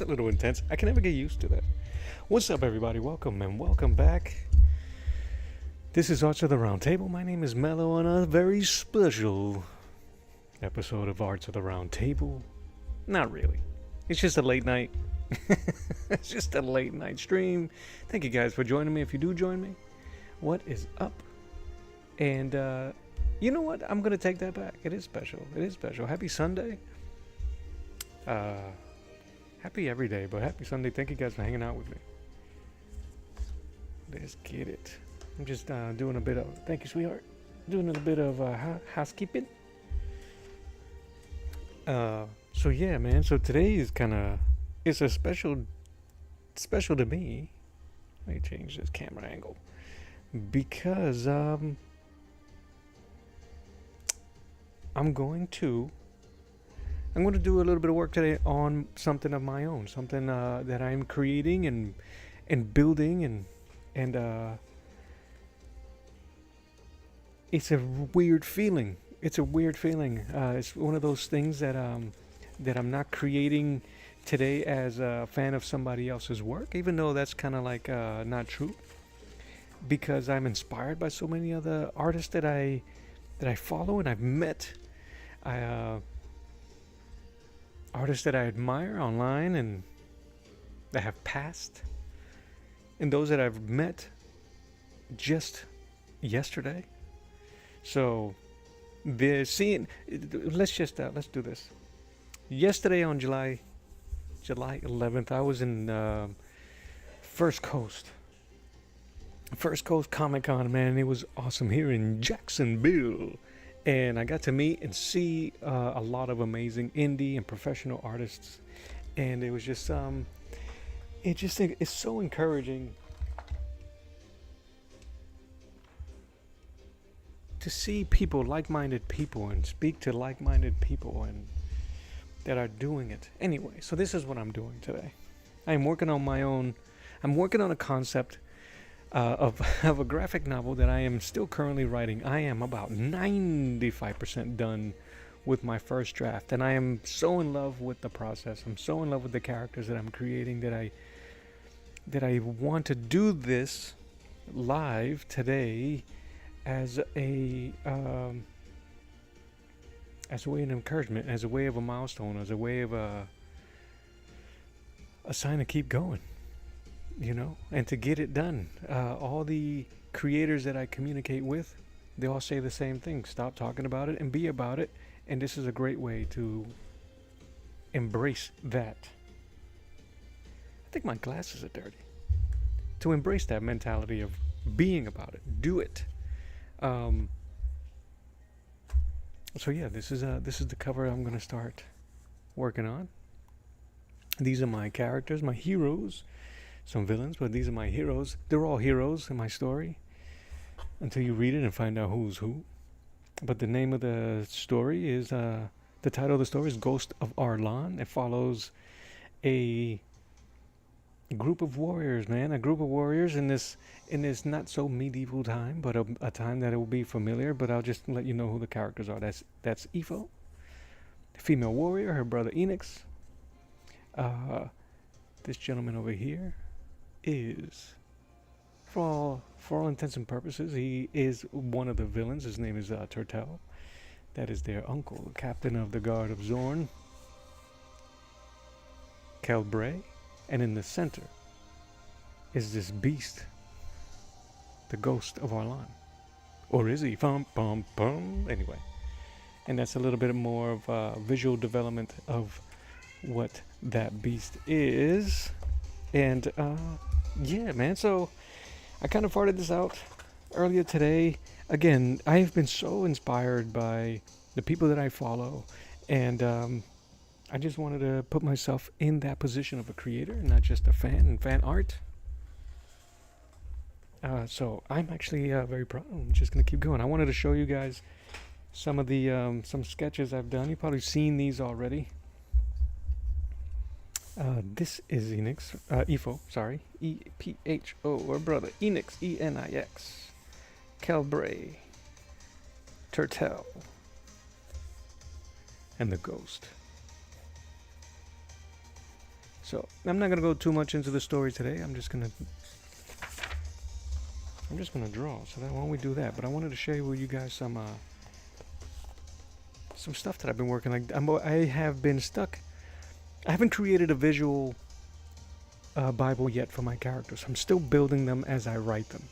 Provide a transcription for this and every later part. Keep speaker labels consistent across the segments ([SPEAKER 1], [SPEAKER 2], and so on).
[SPEAKER 1] That's a little intense. I can never get used to that. What's up, everybody? Welcome and welcome back. This is Arts of the Round Table. My name is Mello on a very special episode of Arts of the Round Table. Not really. It's just a late night. It's just a late night stream. Thank you guys for joining me. If you do join me, what is up? And you know what? I'm gonna take that back. It is special. It is special. Happy Sunday. Happy every day, but happy Sunday. Thank you guys for hanging out with me. Let's get it. I'm just doing a bit of, thank you, sweetheart. Doing a bit of housekeeping. So yeah, man. So today is it's a special to me. Let me change this camera angle because I'm going to do a little bit of work today on something of my own, something that I'm creating and building and it's a weird feeling. It's a weird feeling. It's one of those things that I'm not creating today as a fan of somebody else's work, even though that's kind of like not true, because I'm inspired by so many other artists that I follow and I've met. Artists that I admire online and that have passed, and those that I've met just yesterday. So let's do this. Yesterday on July 11th, I was in First Coast Comic Con, man. It was awesome here in Jacksonville. And I got to meet and see a lot of amazing indie and professional artists, and it was just it's so encouraging to see people, like-minded people, and speak to like-minded people and that are doing it. Anyway, so this is what I'm doing today. I'm working on a concept of a graphic novel that I am still currently writing. I am about 95% done with my first draft, and I am so in love with the process. I'm so in love with the characters that I'm creating that I want to do this live today as a way of encouragement, as a way of a milestone, as a way of a sign to keep going. You know, and to get it done. All the creators that I communicate with, they all say the same thing: stop talking about it and be about it. And this is a great way to embrace that. I think my glasses are dirty. To embrace that mentality of being about it, do it. So yeah, this is the cover I'm gonna start working on. These are my characters, my heroes. Some villains, but these are my heroes. They're all heroes in my story until you read it and find out who's who. But the name of the story is the title of the story is Ghost of Arlan. It follows a group of warriors, man. A group of warriors in this not so medieval time, but a time that it will be familiar. But I'll just let you know who the characters are. That's Ifo, female warrior, her brother Enix. This gentleman over here is, for all intents and purposes, he is one of the villains. His name is Turtel. That is their uncle, the captain of the guard of Zorn, Kelbray. And in the center is this beast, the Ghost of Arlan. Or is he? Anyway. And that's a little bit more of visual development of what that beast is. And yeah, man, so I kind of farted this out earlier today. Again, I have been so inspired by the people that I follow, and I just wanted to put myself in that position of a creator, not just a fan and fan art. So I'm actually very proud. I'm just gonna keep going. I wanted to show you guys some of the some sketches I've done. You've probably seen these already. This is Ifo, E-P-H-O, or brother, Enix, E-N-I-X, Kelbray, Turtel, and the Ghost. So I'm not gonna go too much into the story today. I'm just gonna draw. So then why don't we do that? But I wanted to share with you guys some stuff that I've been working. I have been stuck. I haven't created a visual Bible yet for my characters. I'm still building them as I write them,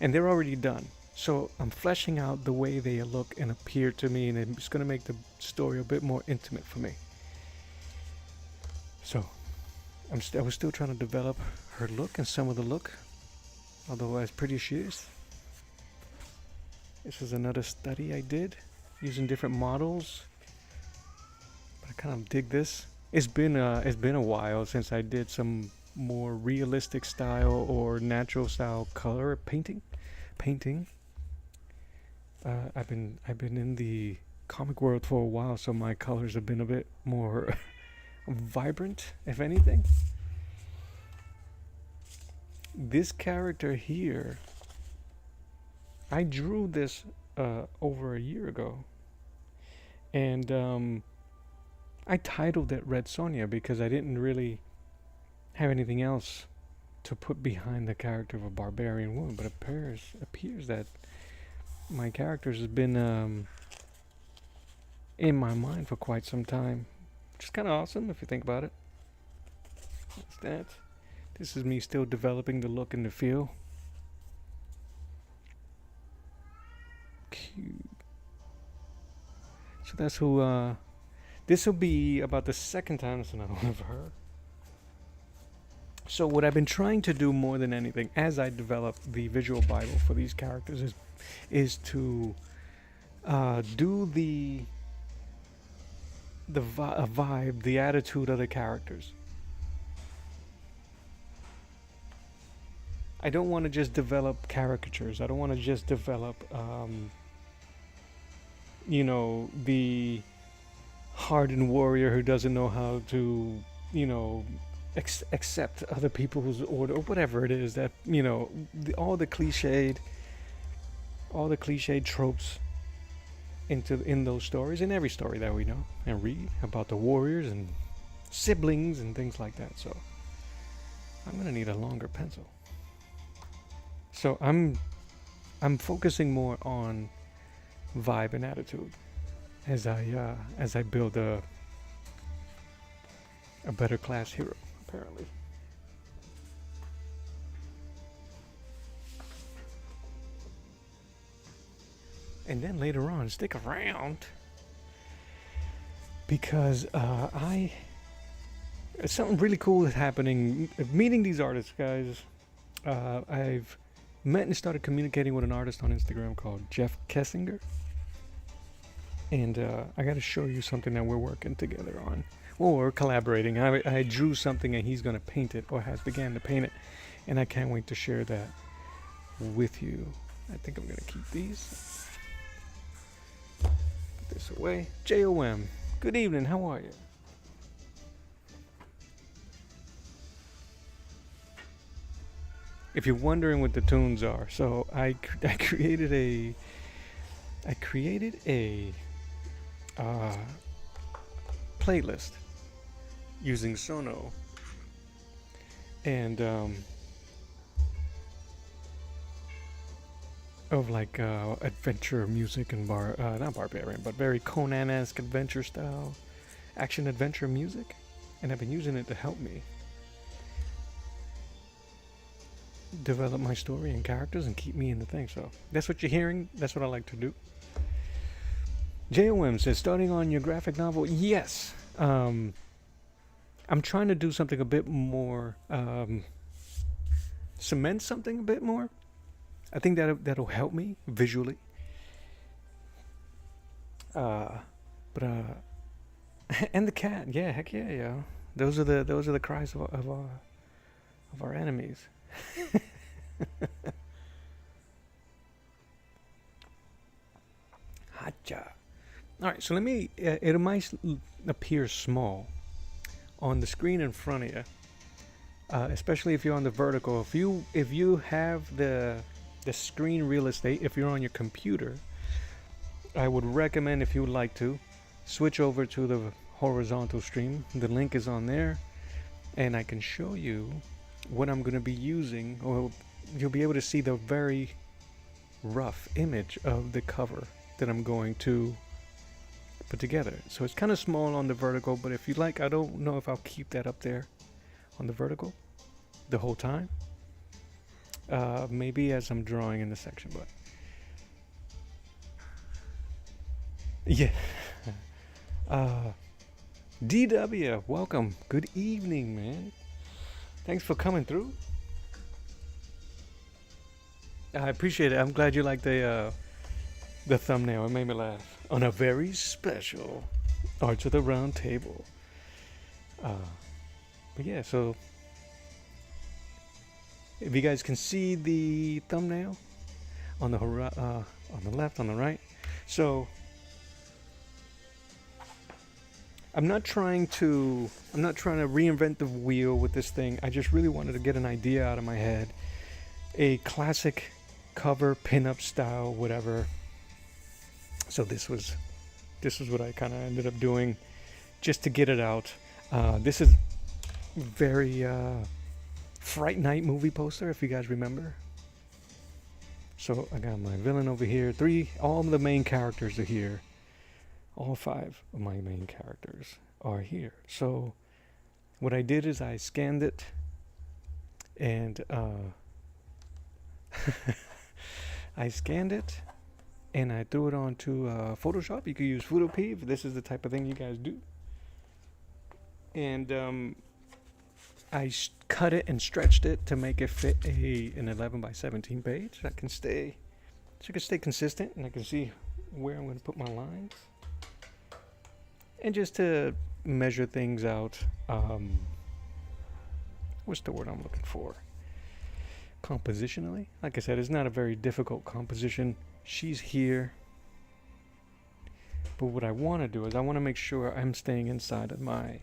[SPEAKER 1] and they're already done. So I'm fleshing out the way they look and appear to me, and it's going to make the story a bit more intimate for me. So I was still trying to develop her look and some of the look, although as pretty as she is. This is another study I did using different models, but I kind of dig this. It's been a while since I did some more realistic style or natural style color painting. I've been in the comic world for a while, so my colors have been a bit more vibrant, if anything. This character here, I drew this over a year ago, and I titled it Red Sonja because I didn't really have anything else to put behind the character of a barbarian woman, but it appears that my characters has been in my mind for quite some time, which is kind of awesome if you think about it. What's that? This is me still developing the look and the feel. Cute. So that's who. This will be about the second time. That's another one of her. So what I've been trying to do more than anything, as I develop the visual Bible for these characters, is to do the vibe, the attitude of the characters. I don't want to just develop caricatures. I don't want to just develop, the hardened warrior who doesn't know how to, accept other people's order or whatever it is that, all the cliched tropes in those stories, in every story that we know and read about the warriors and siblings and things like that. So I'm gonna need a longer pencil. So I'm focusing more on vibe and attitude as I build a better class hero, apparently. And then later on, stick around, because something really cool is happening. Meeting these artists, guys. I've met and started communicating with an artist on Instagram called Jeff Kessinger. And I got to show you something that we're working together on. Or collaborating. I drew something and he's going to paint it, or has began to paint it. And I can't wait to share that with you. I think I'm going to keep these. Put this away. JOM. Good evening. How are you? If you're wondering what the tunes are, so I created a playlist using Sono, and of like adventure music and not barbarian, but very Conan-esque adventure style, action adventure music, and I've been using it to help me develop my story and characters and keep me in the thing. So that's what you're hearing. That's what I like to do. JOM says, starting on your graphic novel. Yes. I'm trying to do something a bit more, cement something a bit more. I think that'll help me visually. And the cat, yeah, heck yeah, yeah. Those are the cries of our enemies. Hacha. All right, so let me. It might appear small on the screen in front of you, especially if you're on the vertical. If you have the screen real estate, if you're on your computer, I would recommend, if you would like to, switch over to the horizontal stream. The link is on there. and I can show you what I'm going to be using, or you'll be able to see the very rough image of the cover that I'm going to put together. So it's kind of small on the vertical, but if you like, I don't know if I'll keep that up there on the vertical the whole time. Maybe as I'm drawing in the section, but yeah. DW, welcome. Good evening, man. Thanks for coming through. I appreciate it. I'm glad you liked the thumbnail. It made me laugh. On a very special Arts of the Round Table. But yeah, so if you guys can see the thumbnail on the left, on the right. So I'm not trying to reinvent the wheel with this thing. I just really wanted to get an idea out of my head. A classic cover, pinup style, whatever. So this was what I kind of ended up doing just to get it out. This is very Fright Night movie poster, if you guys remember. So I got my villain over here. All the main characters are here. All 5 of my main characters are here. So what I did is I scanned it and I scanned it and I threw it onto Photoshop. You could use Photopea if this is the type of thing you guys do. And I cut it and stretched it to make it fit an 11 by 17 page. So I can stay consistent, and I can see where I'm going to put my lines. And just to measure things out, what's the word I'm looking for? Compositionally. Like I said, it's not a very difficult composition. She's here. But what I want to do is I want to make sure I'm staying inside of my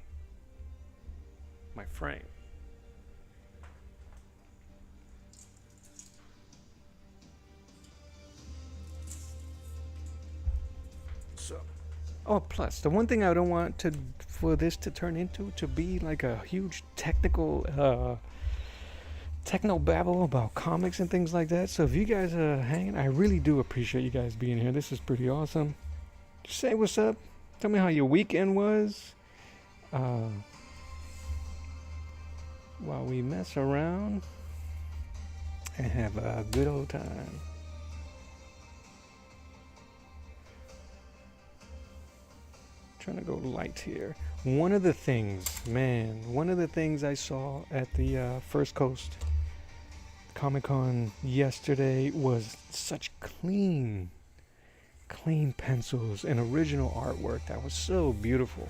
[SPEAKER 1] frame. So, plus the one thing I don't want for this to turn into to be like a huge techno babble about comics and things like that. So if you guys are hanging, I really do appreciate you guys being here. This is pretty awesome. Just say what's up. Tell me how your weekend was. While we mess around and have a good old time. Trying to go light here. One of the things I saw at the First Coast Comic-Con yesterday was such clean pencils and original artwork that was so beautiful.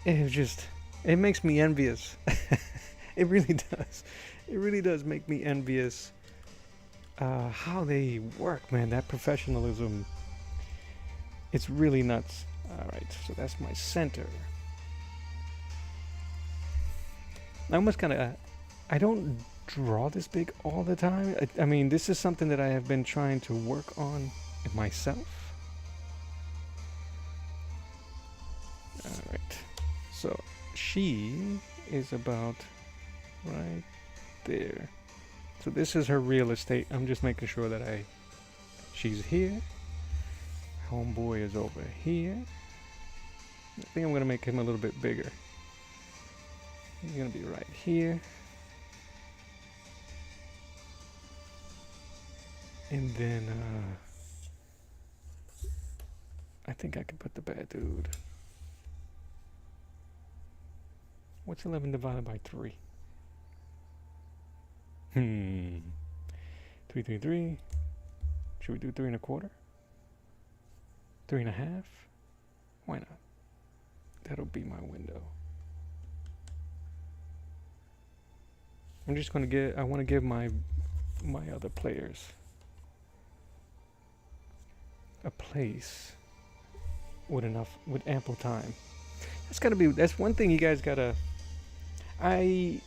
[SPEAKER 1] It makes me envious. It really does. It really does make me envious how they work, man. That professionalism. It's really nuts. Alright, so that's my center. I don't draw this big all the time. I mean, this is something that I have been trying to work on myself. Alright, so she is about right there. So this is her real estate. I'm just making sure that she's here. Homeboy is over here. I think I'm going to make him a little bit bigger. He's going to be right here. And then, I think I can put the bad dude. What's 11 divided by 3? 3, 3, 3. Should we do 3 1/4? 3 1/2? Why not? That'll be my window. I'm just gonna I want to give my other players a place with ample time. That's one thing you guys gotta. I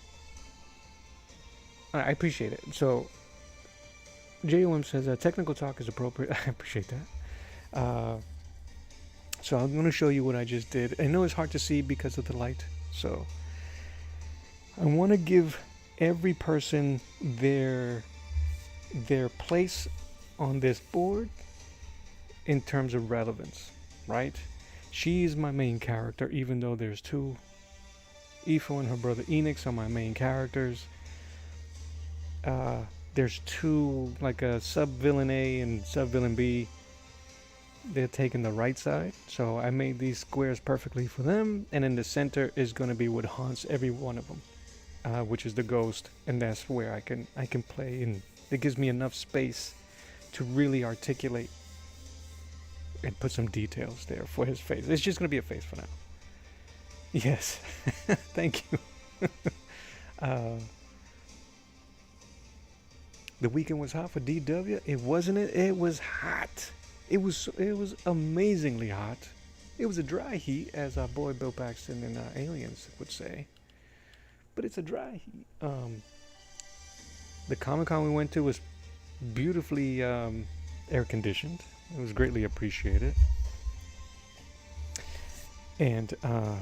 [SPEAKER 1] appreciate it. So JOM says technical talk is appropriate. I appreciate that. So I'm going to show you what I just did. I know it's hard to see because of the light. So I want to give every person their place on this board in terms of relevance, right? She's my main character, even though there's two. Ifo and her brother Enix are my main characters. There's two, like a sub-villain A and sub-villain B. They're taking the right side, so I made these squares perfectly for them, and in the center is going to be what haunts every one of them, which is the ghost, and that's where I can play, and it gives me enough space to really articulate and put some details there for his face. It's just going to be a face for now. Yes, thank you. The weekend was hot for DW. It wasn't it. It was hot. It was amazingly hot. It was a dry heat, as our boy Bill Paxton and Aliens would say. But it's a dry heat. The Comic-Con we went to was beautifully air conditioned. It was greatly appreciated. And let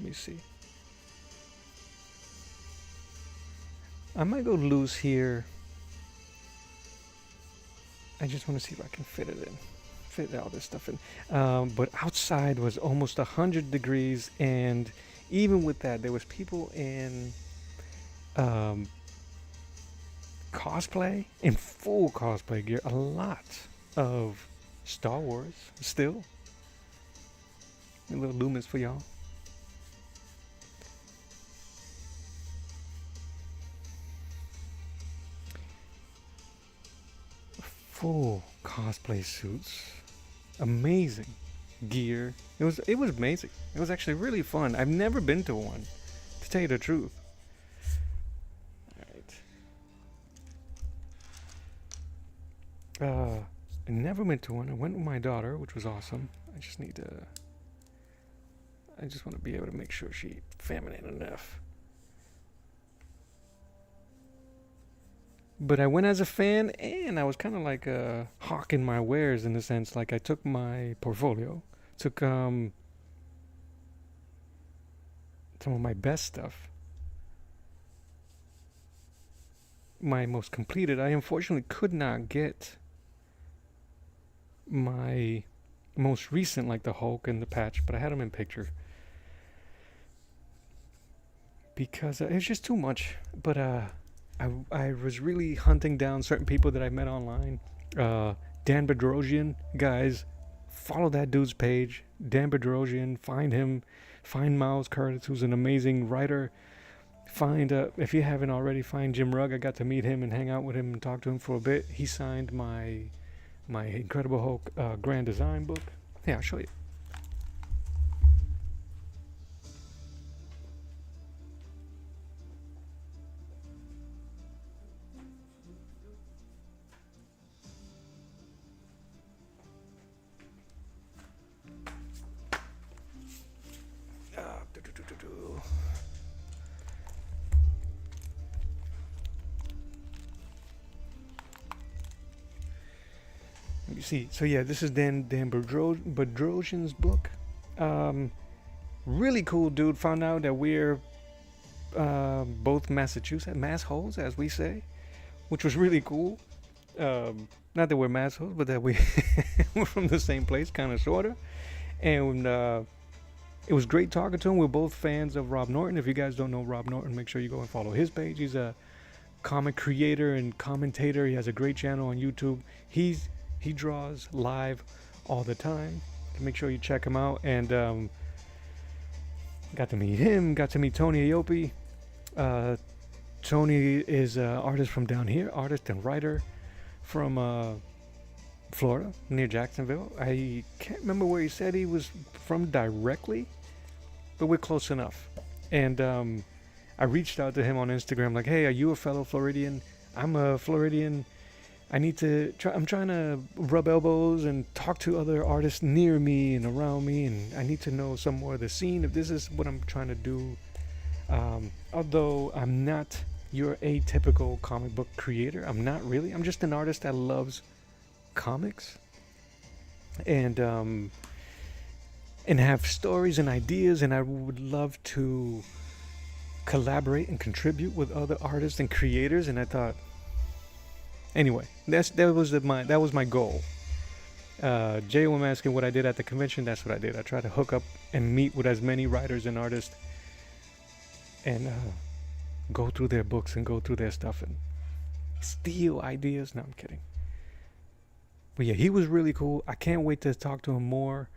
[SPEAKER 1] me see. I might go loose here. I just want to see if I can fit all this stuff in. But outside was almost 100 degrees, and even with that, there was people in cosplay, in full cosplay gear. A lot of Star Wars still. A little Loomis for y'all. Full cosplay suits, amazing gear. It was amazing. It was actually really fun. I've never been to one, to tell you the truth. All right. I never went to one. I went with my daughter, which was awesome. I just want to be able to make sure she's feminine enough. But I went as a fan, and I was kind of like hawking my wares in the sense, like I took my portfolio, took some of my best stuff, my most completed. I unfortunately could not get my most recent, like the Hulk and the Patch, but I had them in picture because it was just too much. But I was really hunting down certain people that I met online. Dan Bedrosian, guys, follow that dude's page. Dan Bedrosian, find him. Find Miles Curtis, who's an amazing writer. Find, if you haven't already, find Jim Rugg. I got to meet him and hang out with him and talk to him for a bit. He signed my Incredible Hulk Grand Design book. Yeah, I'll show you. You see, so yeah, this is Dan Bedrosian's book. Really cool dude. Found out that we're both Massachusetts massholes, as we say, which was really cool. Not that we're massholes, but that we're from the same place, kind of, sorta. And it was great talking to him. We're both fans of Rob Norton. If you guys don't know Rob Norton, make sure you go and follow his page. He's a comic creator and commentator. He has a great channel on YouTube. He draws live all the time. Make sure you check him out. And got to meet him. Got to meet Tony Aopi. Tony is an artist from down here, artist and writer from Florida, near Jacksonville. I can't remember where he said he was from directly, but we're close enough. And I reached out to him on Instagram, like, hey, are you a fellow Floridian? I'm a Floridian. I'm trying to rub elbows and talk to other artists near me and around me, and I need to know some more of the scene if this is what I'm trying to do. Although I'm not your atypical comic book creator, I'm not really. I'm just an artist that loves comics and have stories and ideas, and I would love to collaborate and contribute with other artists and creators. And I thought, anyway, that was my goal. Jay was asking what I did at the convention. That's what I did. I tried to hook up and meet with as many writers and artists, and go through their books and go through their stuff and steal ideas. No, I'm kidding. But yeah, he was really cool. I can't wait to talk to him more.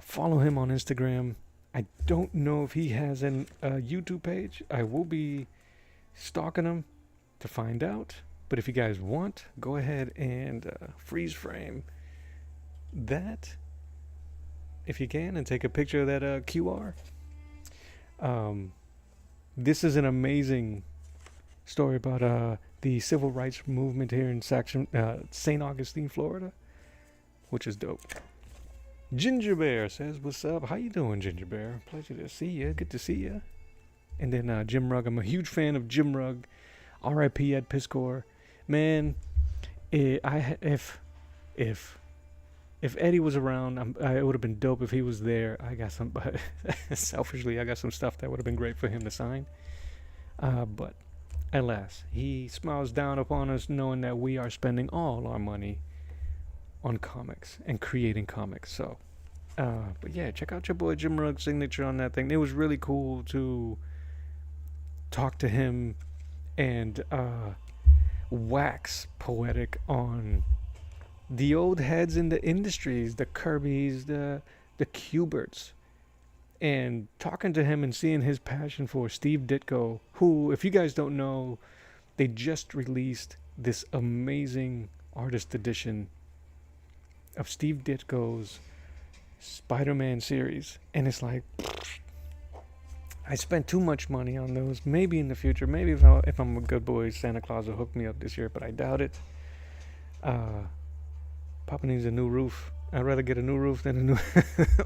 [SPEAKER 1] Follow him on Instagram. I don't know if he has a YouTube page. I will be stalking him to find out. But if you guys want, go ahead and freeze frame that if you can, and take a picture of that QR. This is an amazing story about the civil rights movement here in St. Augustine, Florida, which is dope. Ginger Bear says, "What's up? How you doing, Ginger Bear? Pleasure to see you. Good to see you." And then Jim Rugg. I'm a huge fan of Jim Rugg. R.I.P. Ed Piscor. Man, if Eddie was around, it would have been dope if he was there. I got some, selfishly, I got some stuff that would have been great for him to sign. But alas, he smiles down upon us knowing that we are spending all our money on comics and creating comics. So, but yeah, check out your boy Jim Rugg's signature on that thing. It was really cool to talk to him and wax poetic on the old heads in the industries, the Kirbys, the Kuberts, and talking to him and seeing his passion for Steve Ditko, who, if you guys don't know, they just released this amazing artist edition of Steve Ditko's Spider-Man series, and it's like, I spent too much money on those. Maybe in the future, maybe if I'm a good boy, Santa Claus will hook me up this year, but I doubt it. Papa needs a new roof. I'd rather get a new roof than a new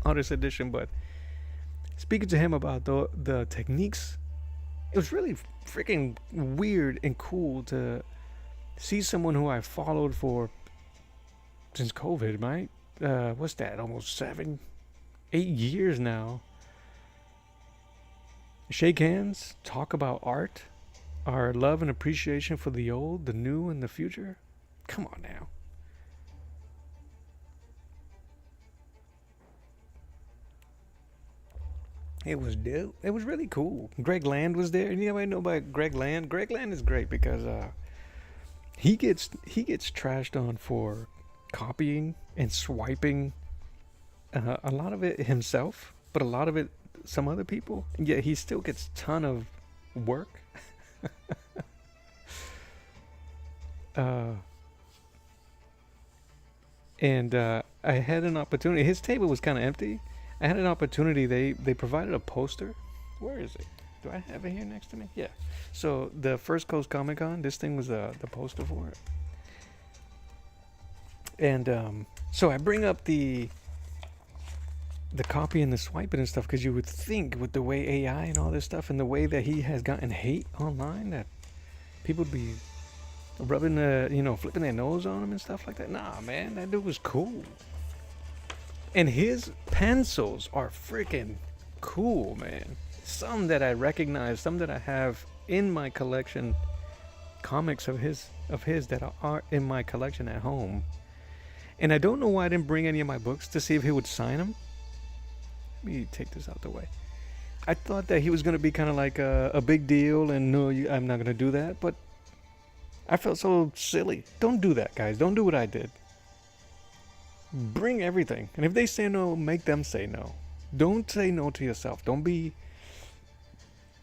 [SPEAKER 1] artist edition. But speaking to him about the techniques, it was really freaking weird and cool to see someone who I followed for since COVID, right? What's that? Almost 7, 8 years now. Shake hands, talk about art, our love and appreciation for the old, the new, and the future. Come on now. It was dope. It was really cool. Greg Land was there. Anybody know about Greg Land? Greg Land is great because he gets trashed on for copying and swiping a lot of it himself, but a lot of it some other people. Yet he still gets a ton of work. And I had an opportunity. His table was kind of empty. I had an opportunity. They provided a poster. Where is it? Do I have it here next to me? Yeah. So the First Coast Comic Con, this thing was the poster for it. And so I bring up the copy and the swiping and stuff, because you would think with the way AI and all this stuff and the way that he has gotten hate online that people would be rubbing flipping their nose on him and stuff like that. Nah, man, that dude was cool. And his pencils are freaking cool, man. Some that I recognize, some that I have in my collection, comics of his that are in my collection at home. And I don't know why I didn't bring any of my books to see if he would sign them. Let me take this out the way. I thought that he was going to be kind of like a big deal, and no, I'm not going to do that. But I felt so silly. Don't do that, guys. Don't do what I did. Bring everything. And if they say no, make them say no. Don't say no to yourself. Don't be...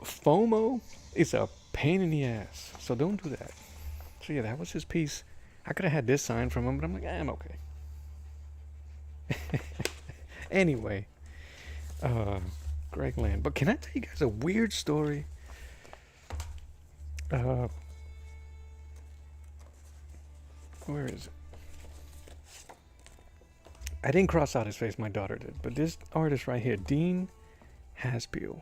[SPEAKER 1] FOMO is a pain in the ass. So don't do that. So yeah, that was his piece. I could have had this signed from him, but I'm like, I'm okay. Anyway. Greg Land. But can I tell you guys a weird story? Where is it? I didn't cross out his face, my daughter did. But this artist right here, Dean Haspiel.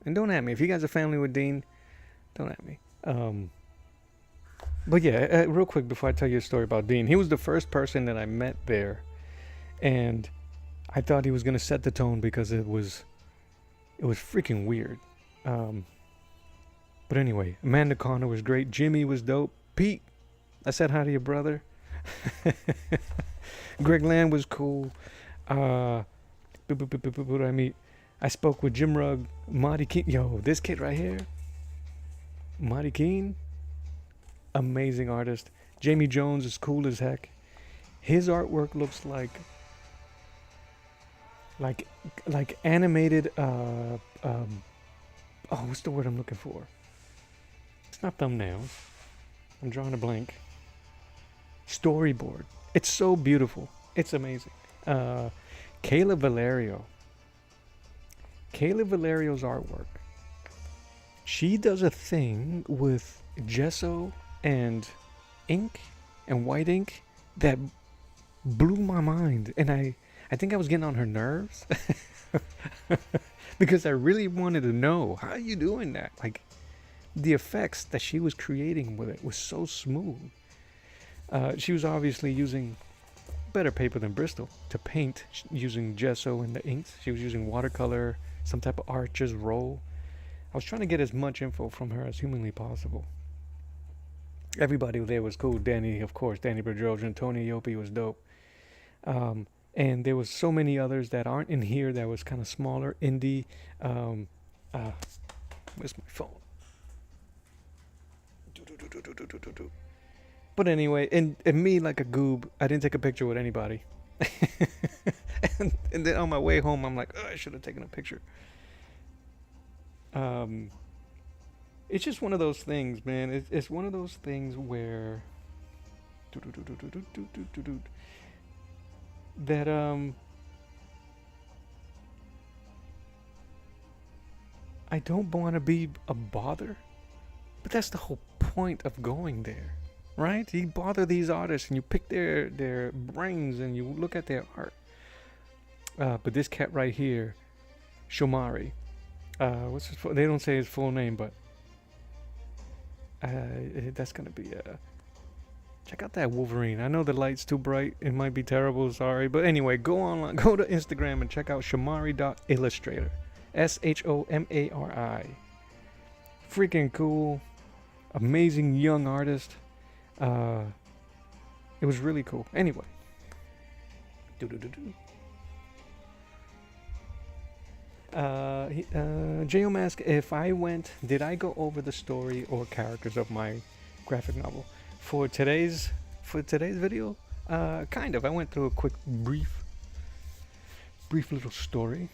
[SPEAKER 1] And don't at me. If you guys are family with Dean, don't at me. But yeah, real quick before I tell you a story about Dean, he was the first person that I met there, and I thought he was gonna set the tone because it was freaking weird. Um, but anyway, Amanda Connor was great. Jimmy was dope. Pete, I said hi to your brother. Greg Land was cool. Who did I meet? I spoke with Jim Rugg, Marty Keene. Yo, this kid right here, Marty Keene, amazing artist. Jamie Jones is cool as heck. His artwork looks like like animated. Oh, what's the word I'm looking for? It's not thumbnails. I'm drawing a blank. Storyboard. It's so beautiful. It's amazing. Kayla Valerio. Kayla Valerio's artwork. She does a thing with gesso and ink and white ink that blew my mind. And I think I was getting on her nerves because I really wanted to know, how are you doing that? Like, the effects that she was creating with it was so smooth. She was obviously using better paper than Bristol to paint, using gesso and the inks. She was using watercolor, some type of arches roll. I was trying to get as much info from her as humanly possible. Everybody there was cool. Danny, of course, Danny Bedrosian, Tony Ioppi was dope. And there was so many others that aren't in here that was kind of smaller, indie. Where's my phone? But anyway, and me like a goob, I didn't take a picture with anybody. and then on my way home, I'm like, oh, I should have taken a picture. It's just one of those things, man. It's one of those things where that I don't want to be a bother, but that's the whole point of going there, right? You bother these artists and you pick their brains and you look at their art. But this cat right here, Shomari, what's his they don't say his full name, but that's gonna be check out that Wolverine. I know the light's too bright, it might be terrible, sorry, but anyway, go online, go to Instagram and check out Shomari.illustrator, Shomari. Freaking cool, amazing young artist. It was really cool. Anyway, J.O. Mask, if I went, did I go over the story or characters of my graphic novel for today's video? Kind of. I went through a quick brief little story,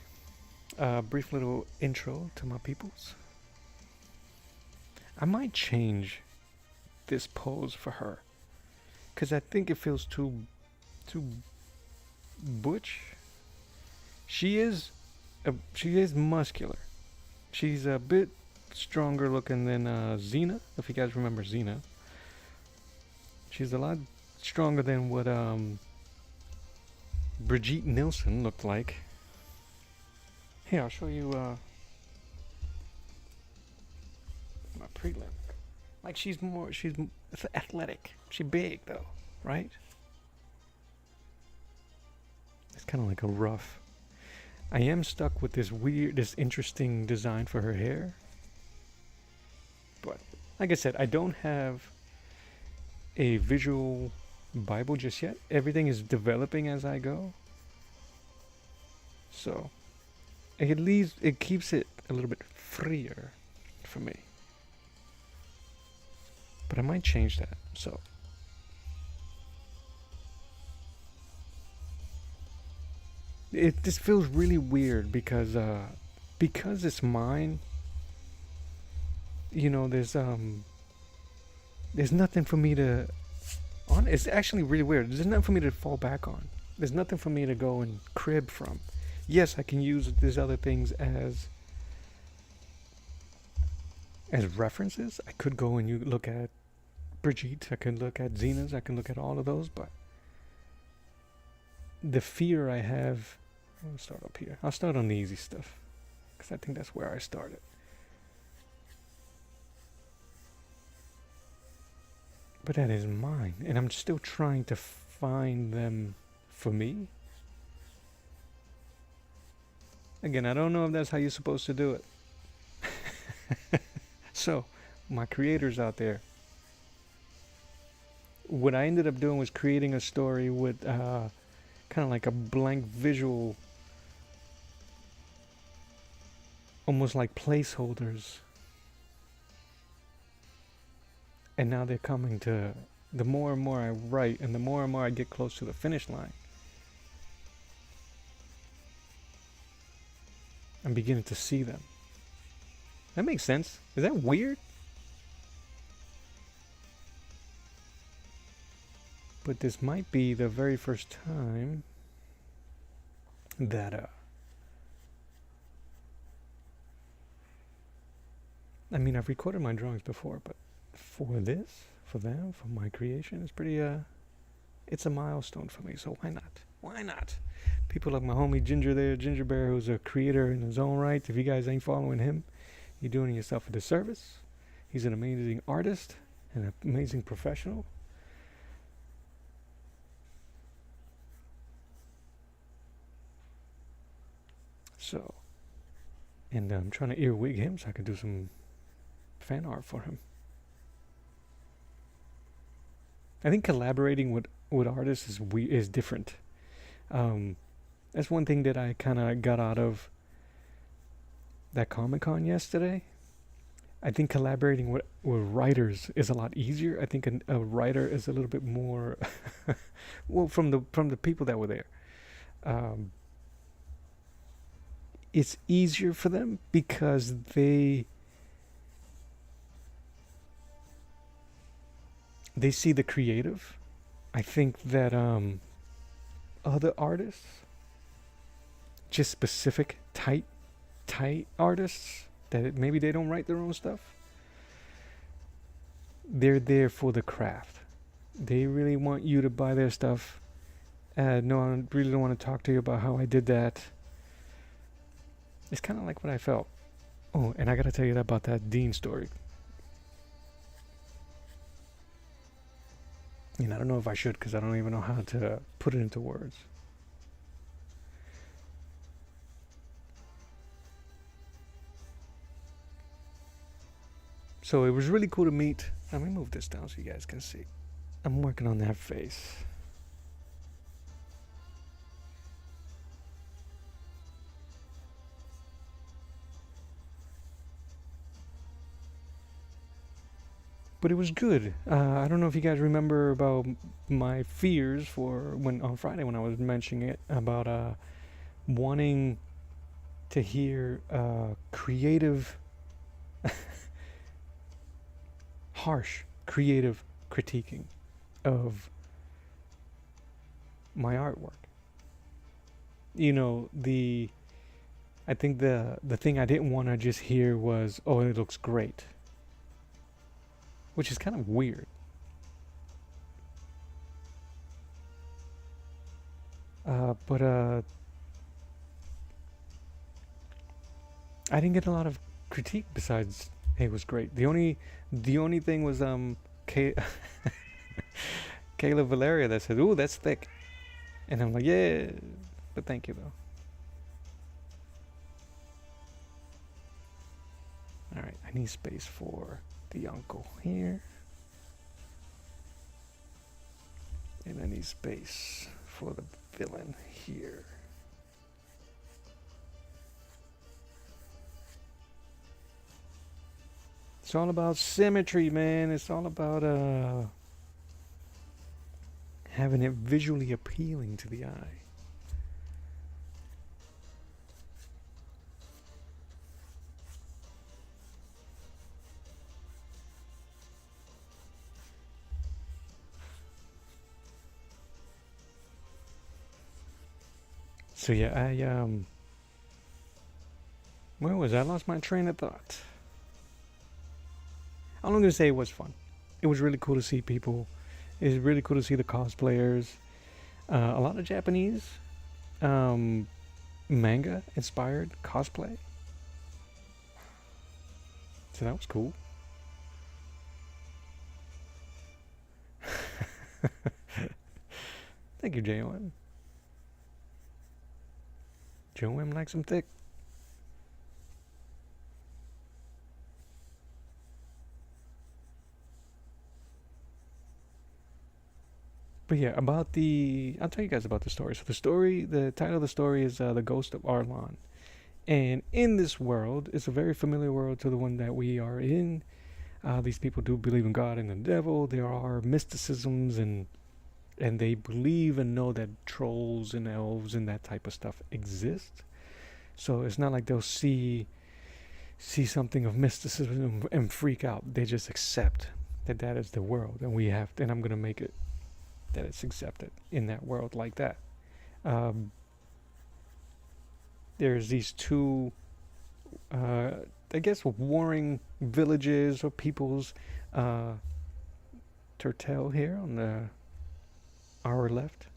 [SPEAKER 1] brief little intro to my peoples. I might change this pose for her, cause I think it feels too butch. She is muscular. She's a bit stronger looking than Xena, if you guys remember Xena. She's a lot stronger than what Brigitte Nielsen looked like. Here, I'll show you my prelim. Like, she's athletic. She's big though, right? It's kind of like a rough. I am stuck with this interesting design for her hair. But like I said, I don't have a visual Bible just yet. Everything is developing as I go. So it keeps it a little bit freer for me. But I might change that. So this feels really weird because it's mine. You know, there's nothing for me to on. It's actually really weird. There's nothing for me to fall back on. There's nothing for me to go and crib from. Yes, I can use these other things as references. I could go and you look at Brigitte. I could look at Xena's. I can look at all of those, but the fear I have. I'll start up here. I'll start on the easy stuff because I think that's where I started. but that is mine, and I'm still trying to find them for me. Again, I don't know if that's how you're supposed to do it. So, my creators out there, what I ended up doing was creating a story with kind of like a blank visual, almost like placeholders. And now they're coming to, the more and more I write and the more I get close to the finish line, I'm beginning to see them. That makes sense. Is that weird? But this might be the very first time that I mean, I've recorded my drawings before, but for this, for them, for my creation, it's pretty it's a milestone for me, so why not? Why not? People like my homie Ginger there, Ginger Bear, who's a creator in his own right. If you guys ain't following him, you're doing yourself a disservice. He's an amazing artist and an amazing professional. So, and I'm trying to earwig him so I can do some fan art for him. I think collaborating with artists is different. That's one thing that I kind of got out of that Comic-Con yesterday. I think collaborating with writers is a lot easier. I think a writer is a little bit more well, from the people that were there. It's easier for them because they see the creative. I think that other artists, just specific tight artists that maybe they don't write their own stuff, they're there for the craft. They really want you to buy their stuff. No, I really don't want to talk to you about how I did that. It's kind of like what I felt. Oh, and I gotta tell you about that Dean story. And I don't know if I should, because I don't even know how to put it into words. So it was really cool to meet. Let me move this down so you guys can see. I'm working on that face. But it was good. I don't know if you guys remember about my fears for when on Friday when I was mentioning it about wanting to hear creative, harsh, creative critiquing of my artwork. You know, I think the thing I didn't want to just hear was, "Oh, it looks great." Which is kind of weird. But I didn't get a lot of critique besides, "Hey, it was great." The only thing was Kayla Valeria that said, "Ooh, that's thick," and I'm like, "Yeah, but thank you though." All right, I need space for the uncle here, and I need space for the villain here. It's all about symmetry, man. It's all about having it visually appealing to the eye. So yeah, where was I? Lost my train of thought. I'm gonna say it was fun. It was really cool to see people. It was really cool to see the cosplayers. A lot of Japanese manga inspired cosplay. So that was cool. Thank you, JOM. JOM likes them thick. But yeah, I'll tell you guys about the story. So the title of the story is The Ghost of Arlan. And in this world, it's a very familiar world to the one that we are in. These people do believe in God and the devil. There are mysticisms and they believe and know that trolls and elves and that type of stuff exist. So it's not like they'll see something of mysticism and freak out. They just accept that is the world, and I'm gonna make it that it's accepted in that world like that. There's these two, I guess, warring villages or peoples. Turtel here on our left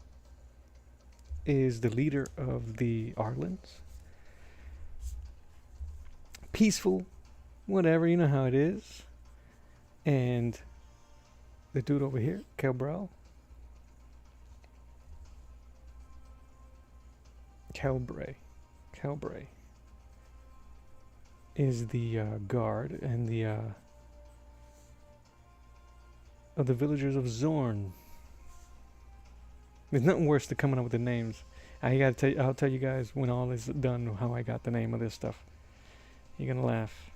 [SPEAKER 1] is the leader of the Arlans. Peaceful, whatever, you know how it is. And the dude over here, Kelbray, is the guard and the of the villagers of Zorn. There's nothing worse than coming up with the names. I'll tell you guys when all is done how I got the name of this stuff. You're gonna laugh.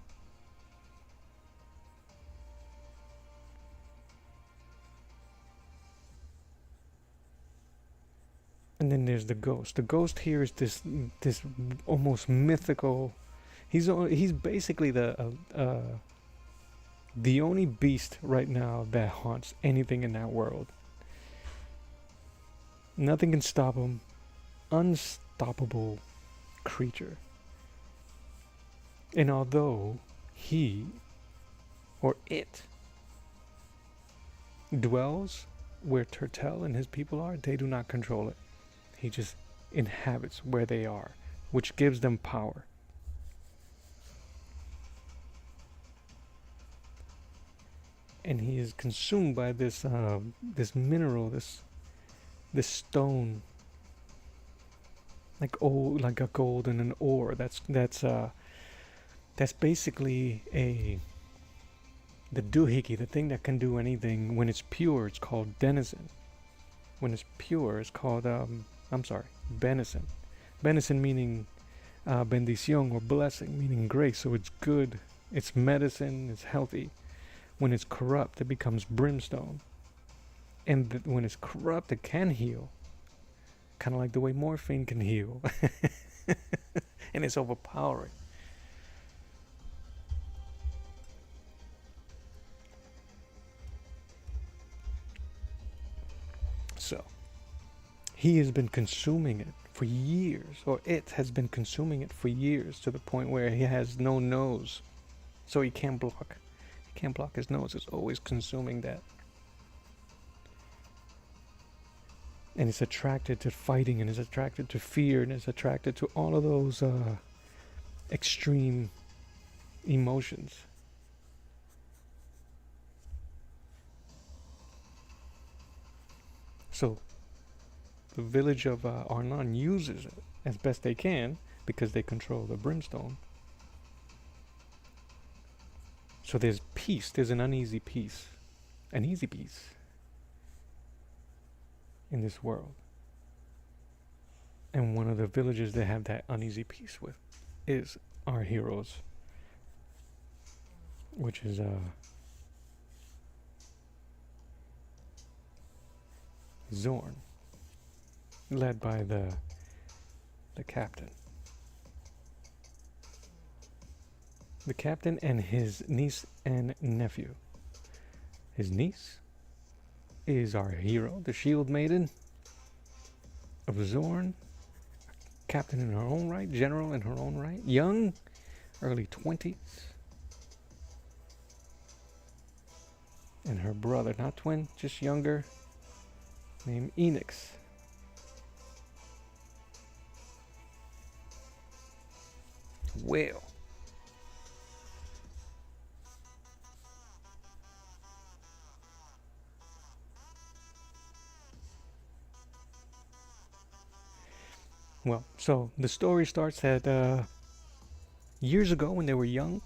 [SPEAKER 1] And then there's the ghost. The ghost here is this almost mythical. He's basically the only beast right now that haunts anything in that world. Nothing can stop him. Unstoppable creature. And although he or it dwells where Turtel and his people are, they do not control it. He just inhabits where they are, which gives them power. And he is consumed by this mineral, this stone, like a gold and an ore. That's basically the doohickey, the thing that can do anything. When it's pure, it's called denizen. When it's pure, it's called benison. Benison meaning bendición or blessing, meaning grace. So it's good, it's medicine, it's healthy. When it's corrupt, it becomes brimstone. And when it's corrupt, it can heal. Kind of like the way morphine can heal. And it's overpowering. So, he has been consuming it for years, or it has been consuming it for years, to the point where he has no nose. So he can't block. He can't block his nose. It's always consuming that. And it's attracted to fighting, and it's attracted to fear, and it's attracted to all of those extreme emotions. So the village of Arlan uses it as best they can because they control the brimstone. So there's peace. There's an uneasy peace. An easy peace in this world. And one of the villages they have that uneasy peace with is our heroes, which is Zorn, led by the captain. The captain and his niece and nephew. His niece is our hero, the Shield Maiden of Zorn. Captain in her own right, general in her own right, young, early 20s. And her brother, not twin, just younger, named Enix. Well, Well, so the story starts at years ago when they were young.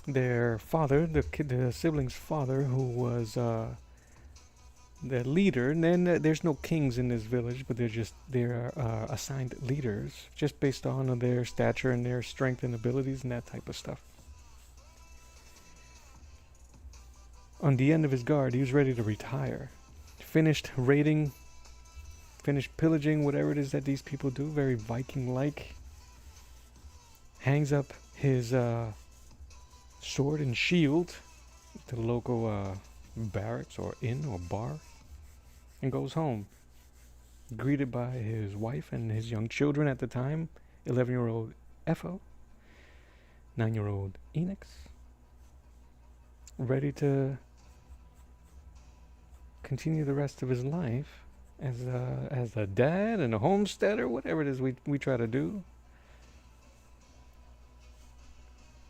[SPEAKER 1] Their father, the sibling's father, who was the leader, and then there's no kings in this village, but they're assigned leaders just based on their stature and their strength and abilities and that type of stuff. On the end of his guard, he was ready to retire. Finished raiding, finished pillaging, whatever it is that these people do, very Viking-like. Hangs up his sword and shield to the local barracks or inn or bar and goes home. Greeted by his wife and his young children at the time, 11-year-old Epho, 9-year-old Enix, ready to continue the rest of his life as a dad and a homesteader, whatever it is we try to do.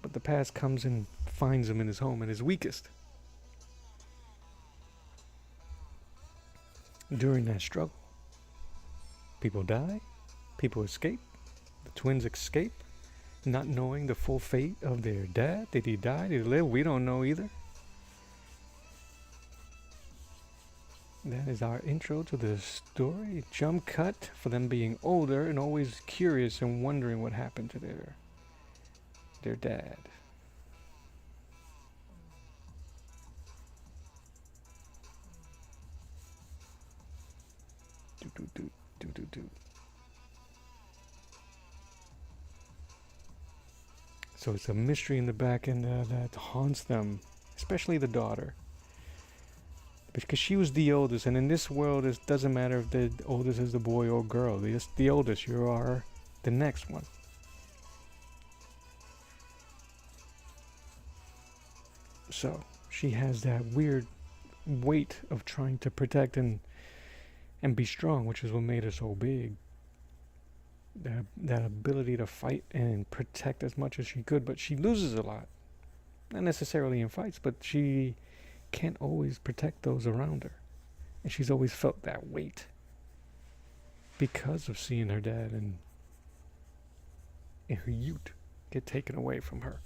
[SPEAKER 1] But the past comes and finds him in his home at his weakest. During that struggle, people die, people escape, the twins escape, not knowing the full fate of their dad. Did he die? Did he live? We don't know either. That is our intro to the story. Jump cut for them being older and always curious and wondering what happened to their dad. Do. So it's a mystery in the back end that haunts them, especially the daughter. Because she was the oldest, and in this world it doesn't matter if the oldest is the boy or girl. It's the oldest, you are the next one. So she has that weird weight of trying to protect and be strong, which is what made her so big. That ability to fight and protect as much as she could, but she loses a lot. Not necessarily in fights, but she can't always protect those around her. And she's always felt that weight because of seeing her dad and her youth get taken away from her.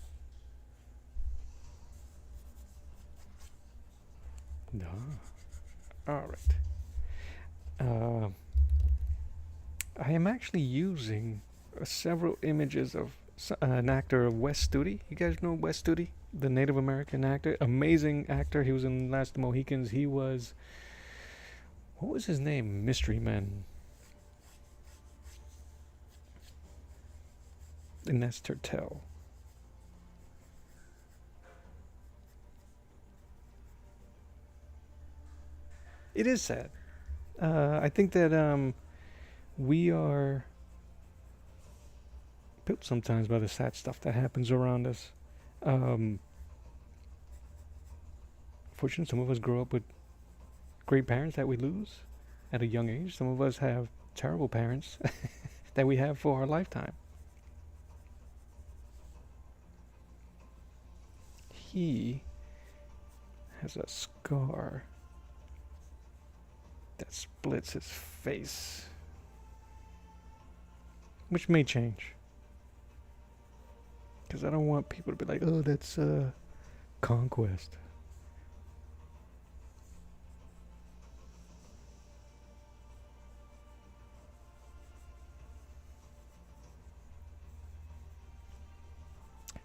[SPEAKER 1] All right. I am actually using several images of an actor, Wes Studi. You guys know Wes Studi, the Native American actor, amazing actor. He was in Last of the Mohicans. He was, what was his name? Mystery Man. Inez Turtel. It is sad. I think that we are built sometimes by the sad stuff that happens around us. Fortunately, some of us grow up with great parents that we lose at a young age. Some of us have terrible parents that we have for our lifetime. He has a scar that splits his face, which may change, because I don't want people to be like, oh, that's conquest.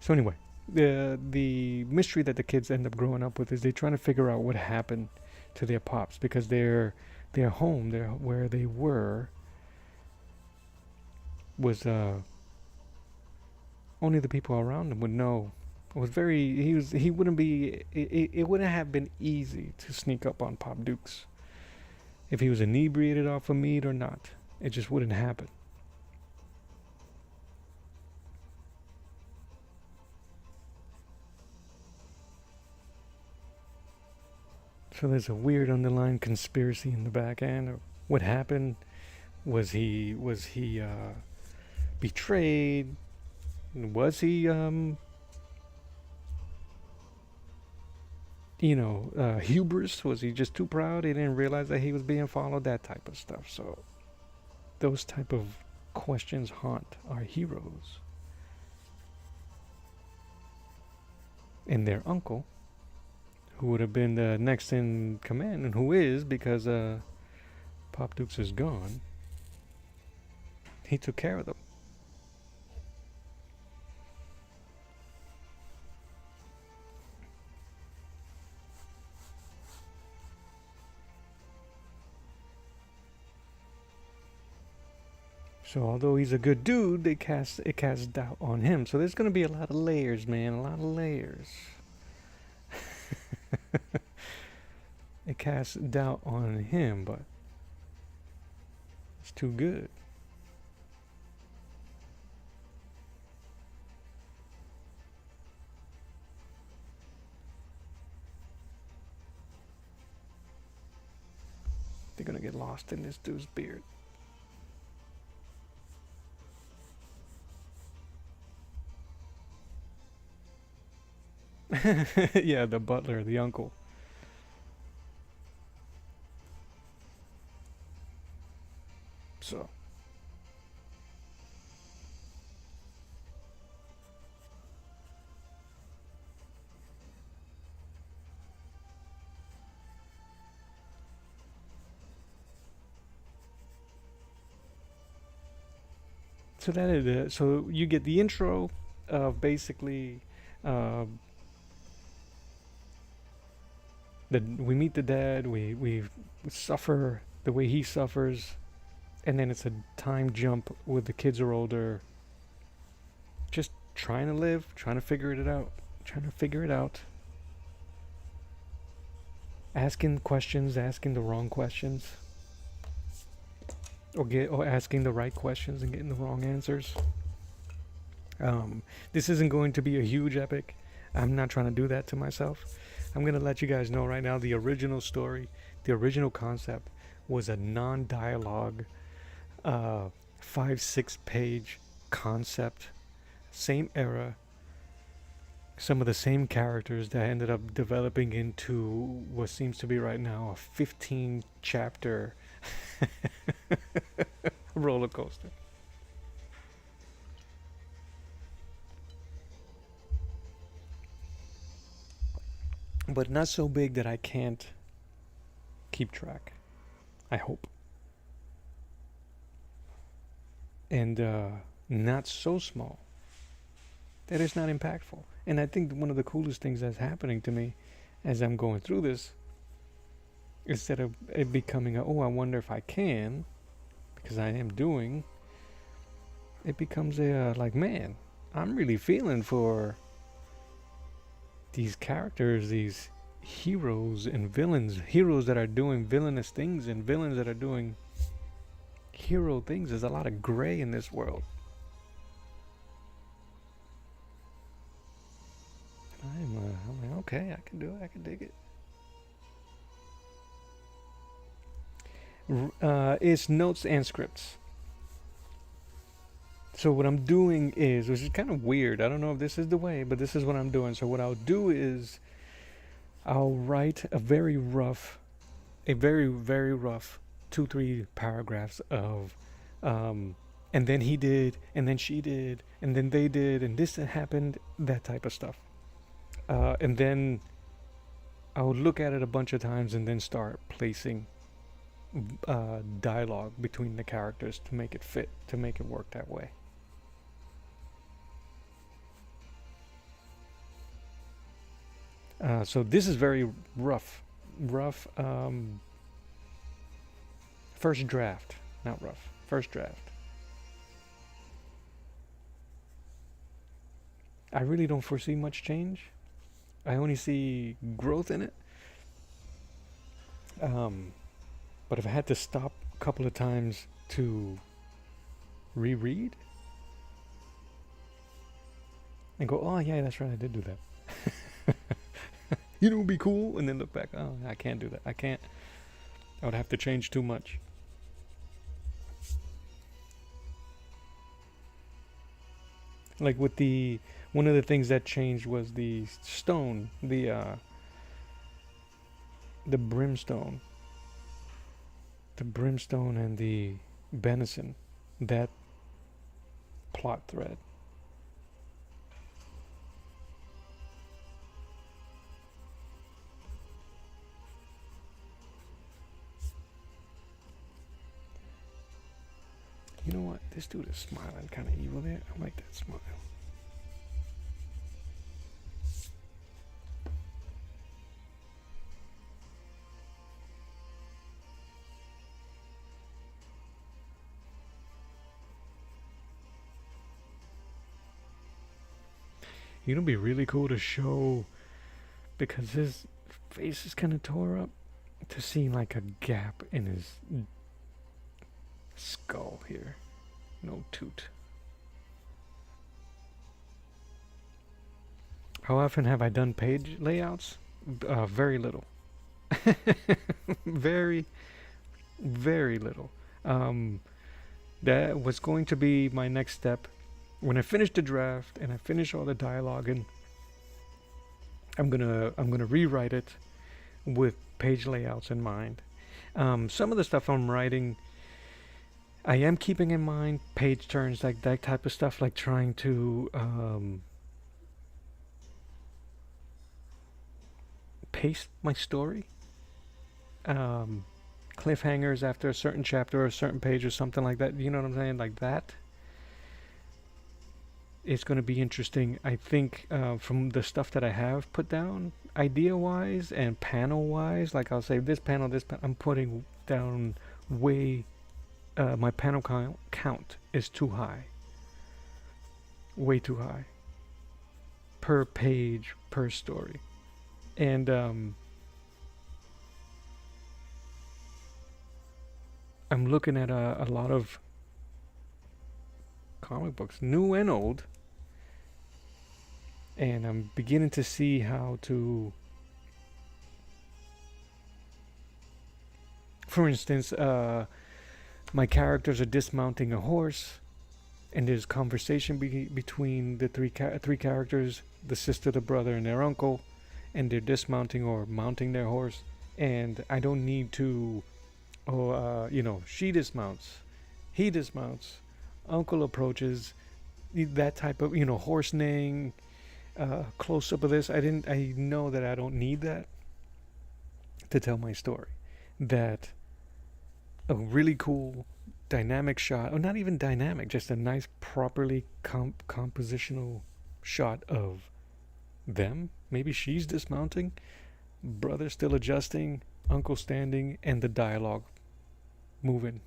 [SPEAKER 1] So anyway, the mystery that the kids end up growing up with is they're trying to figure out what happened to their pops, because their home, where they were, was only the people around him would know. It was he wouldn't be, it wouldn't have been easy to sneak up on Pop Dukes if he was inebriated off of meat or not. It just wouldn't happen. So there's a weird underlying conspiracy in the back end. What happened? Was he betrayed? Was he hubris? Was he just too proud? He didn't realize that he was being followed. That type of stuff. So those type of questions haunt our heroes. And their uncle, who would have been the next in command, and who is, because Pop Dukes is gone, he took care of them. So although he's a good dude, it casts doubt on him. So there's gonna be a lot of layers, man, a lot of layers. It casts doubt on him, but it's too good. They're gonna get lost in this dude's beard. Yeah, the butler, the uncle. So that is it. So you get the intro of basically uh, we meet the dad. We suffer the way he suffers, and then it's a time jump with the kids are older, just trying to live, trying to figure it out, asking questions, asking the wrong questions, or asking the right questions and getting the wrong answers. This isn't going to be a huge epic. I'm not trying to do that to myself. I'm going to let you guys know right now, the original story, the original concept was a non-dialogue 5-6 page concept, same era, some of the same characters that ended up developing into what seems to be right now a 15 chapter roller coaster. But not so big that I can't keep track, I hope. And not so small that it's not impactful. And I think one of the coolest things that's happening to me as I'm going through this, instead of it becoming a, oh, I wonder if I can, because I am doing, it becomes a, like, man, I'm really feeling for these characters, these heroes and villains, heroes that are doing villainous things and villains that are doing hero things. There's a lot of gray in this world. I'm like, okay, I can do it, I can dig it. It's notes and scripts. So what I'm doing is, which is kind of weird, I don't know if this is the way, but this is what I'm doing. So what I'll do is I'll write a very, very rough 2-3 paragraphs of and then he did, and then she did, and then they did, and this happened, that type of stuff. And then I'll look at it a bunch of times and then start placing dialogue between the characters to make it fit, to make it work that way. So this is very rough. First draft, not rough. First draft. I really don't foresee much change. I only see growth in it. But if I had to stop a couple of times to reread and go, oh yeah, that's right, I did do that. You know, it'd be cool, and then look back, oh, I can't do that. I can't. I would have to change too much. Like with one of the things that changed was the stone, the brimstone. The brimstone and the benison. That plot thread. You know what? This dude is smiling kind of evil there. I like that smile. You know, it'd be really cool to show, because his face is kind of tore up, to see like a gap in his skull here. No toot. How often have I done page layouts? Very little. Very, very little. That was going to be my next step. When I finish the draft and I finish all the dialogue, and I'm gonna rewrite it with page layouts in mind. Some of the stuff I'm writing, I am keeping in mind page turns, like that type of stuff, like trying to pace my story. Cliffhangers after a certain chapter or a certain page or something like that. You know what I'm saying? Like that. It's going to be interesting. I think from the stuff that I have put down, idea-wise and panel-wise, like I'll say this panel, I'm putting down way. My panel count is too high. Way too high. Per page, per story. And I'm looking at a lot of comic books, new and old, and I'm beginning to see how to, for instance, my characters are dismounting a horse, and there's conversation between the three characters, the sister, the brother, and their uncle, and they're dismounting or mounting their horse, and I don't need to, she dismounts, he dismounts, uncle approaches, that type of, horse neighing, close up of this. I know that I don't need that to tell my story. That a really cool dynamic shot, or not even dynamic, just a nice properly compositional shot of them. Maybe she's dismounting, brother still adjusting, uncle standing, and the dialogue moving,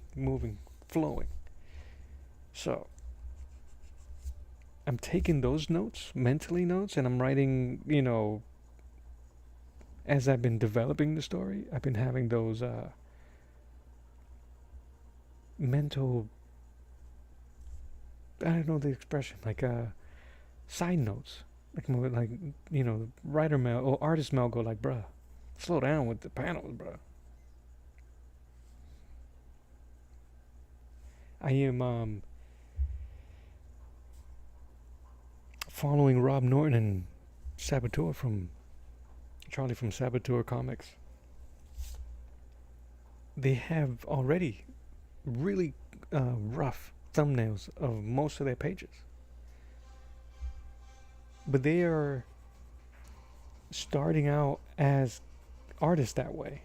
[SPEAKER 1] flowing. So I'm taking those notes, mentally notes, and I'm writing, as I've been developing the story, I've been having those mental, I don't know the expression, like side notes. Like writer mail or artist mail go like, bruh, slow down with the panels, bruh. I am following Rob Norton and Saboteur from Charlie from Saboteur Comics. They have already really rough thumbnails of most of their pages, but they are starting out as artists that way.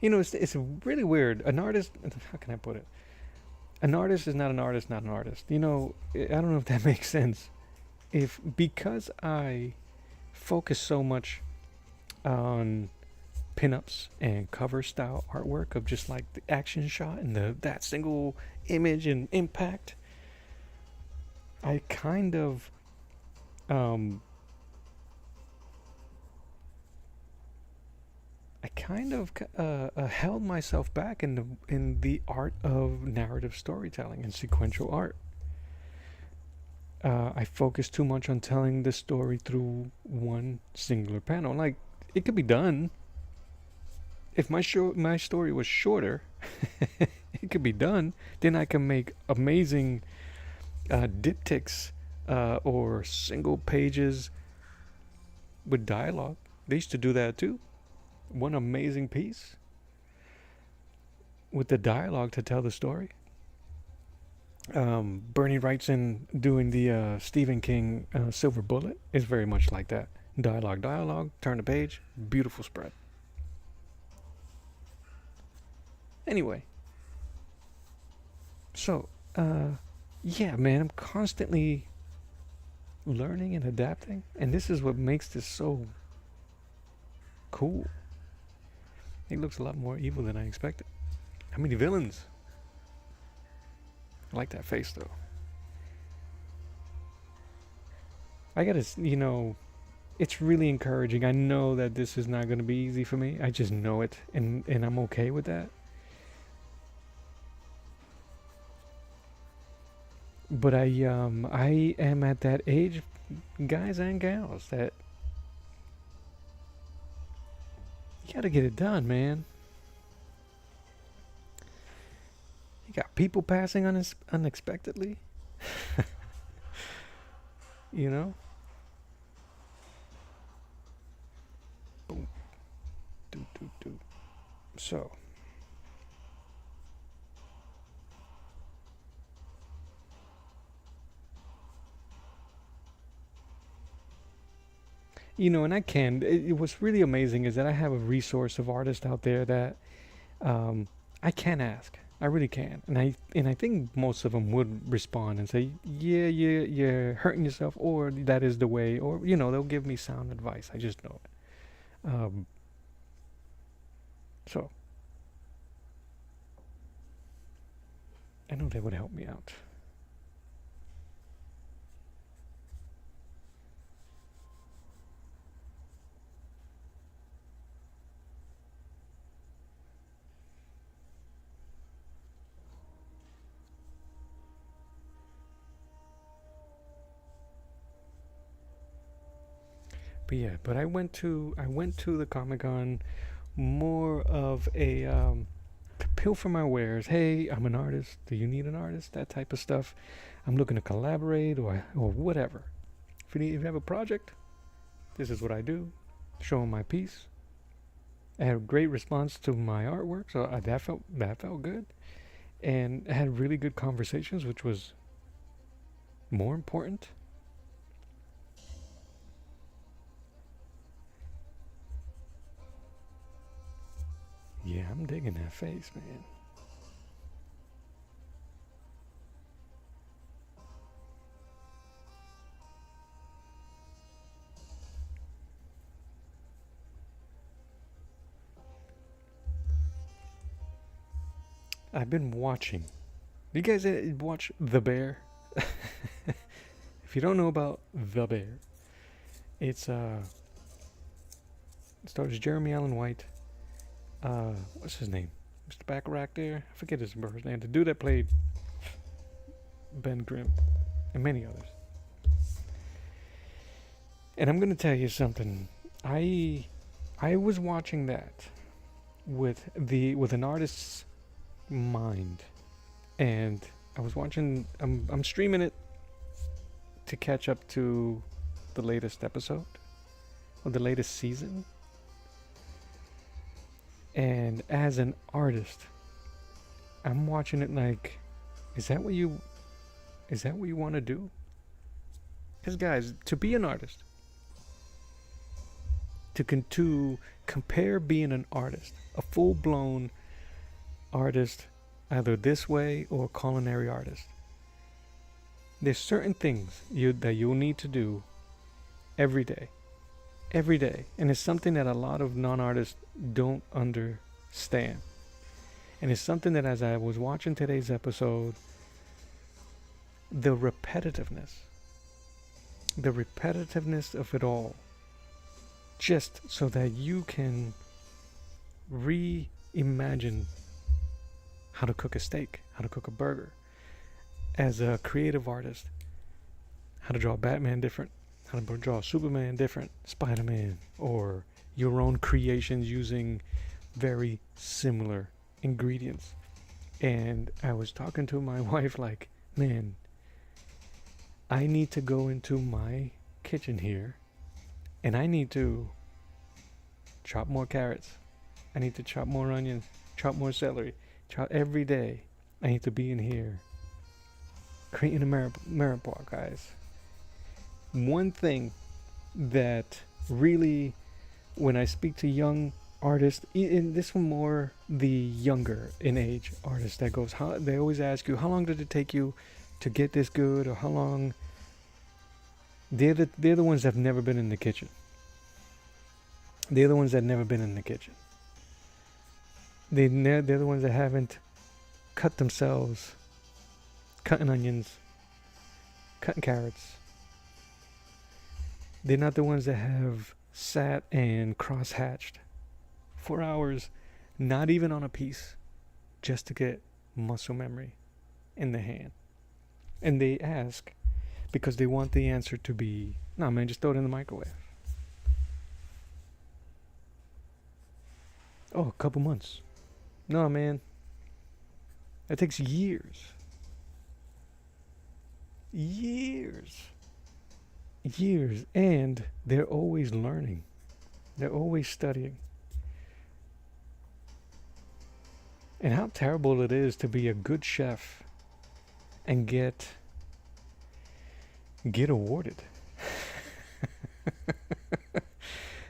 [SPEAKER 1] It's really weird. An artist, how can I put it? An artist is not an artist, not an artist. I don't know if that makes sense. Because I focus so much on pinups and cover style artwork of just like the action shot and that single image and impact, I kind of held myself back in the art of narrative storytelling and sequential art. I focus too much on telling the story through one singular panel. Like, it could be done. If my story was shorter, it could be done. Then I can make amazing diptychs or single pages with dialogue. They used to do that too. One amazing piece with the dialogue to tell the story. Bernie Wrightson doing the Stephen King Silver Bullet is very much like that. Dialogue, turn the page, beautiful spread. Anyway, so, yeah, man, I'm constantly learning and adapting, and this is what makes this so cool. It looks a lot more evil than I expected. How many villains? I like that face, though. I gotta, it's really encouraging. I know that this is not gonna be easy for me. I just know it, and I'm okay with that. But I am at that age, guys and gals, that you gotta get it done, man. You got people passing unexpectedly, you know? Boom, do. So, and what's really amazing is that I have a resource of artists out there that I can ask. I really can, and I think most of them would respond and say, "Yeah, you're hurting yourself," or "That is the way," or they'll give me sound advice. I just know it. So I know they would help me out. But yeah, but I went to the Comic Con more of a pilfer my wares. Hey, I'm an artist. Do you need an artist? That type of stuff. I'm looking to collaborate or whatever. If you have a project, this is what I do. Show them my piece. I had a great response to my artwork, so that felt good, and I had really good conversations, which was more important. Yeah, I'm digging that face, man. I've been watching. You guys watch The Bear? If you don't know about The Bear, it's it stars Jeremy Allen White. What's his name? Mr. Bacharach there? I forget his first name. The dude that played Ben Grimm and many others. And I'm gonna tell you something. I was watching that with an artist's mind, and I was watching. I'm streaming it to catch up to the latest episode or the latest season. And as an artist, I'm watching it like, is that what you want to do? Because guys, to be an artist, to compare being an artist, a full blown artist, either this way or culinary artist, there's certain things that you'll need to do every day. Every day. And it's something that a lot of non-artists don't understand. And it's something that, as I was watching today's episode, the repetitiveness of it all, just so that you can reimagine how to cook a steak, how to cook a burger, as a creative artist, how to draw Batman different, how to draw Superman different, Spider-Man, or your own creations using very similar ingredients. And I was talking to my wife like, man, I need to go into my kitchen here and I need to chop more carrots. I need to chop more onions, chop more celery, chop every day. I need to be in here creating a merit bar, guys. One thing that really, when I speak to young artists, and this one more the younger in age artists, that goes, how, they always ask you, how long did it take you to get this good, or how long. They're the ones that have never been in the kitchen. They're the ones that never been in the kitchen. They're the ones that haven't cut themselves, cutting onions, cutting carrots. They're not the ones that have sat and cross-hatched for hours, not even on a piece, just to get muscle memory in the hand. And they ask because they want the answer to be, nah, man, just throw it in the microwave. Oh, a couple months. No, man. That takes years. Years. And they're always learning. They're always studying. And how terrible it is to be a good chef and get awarded.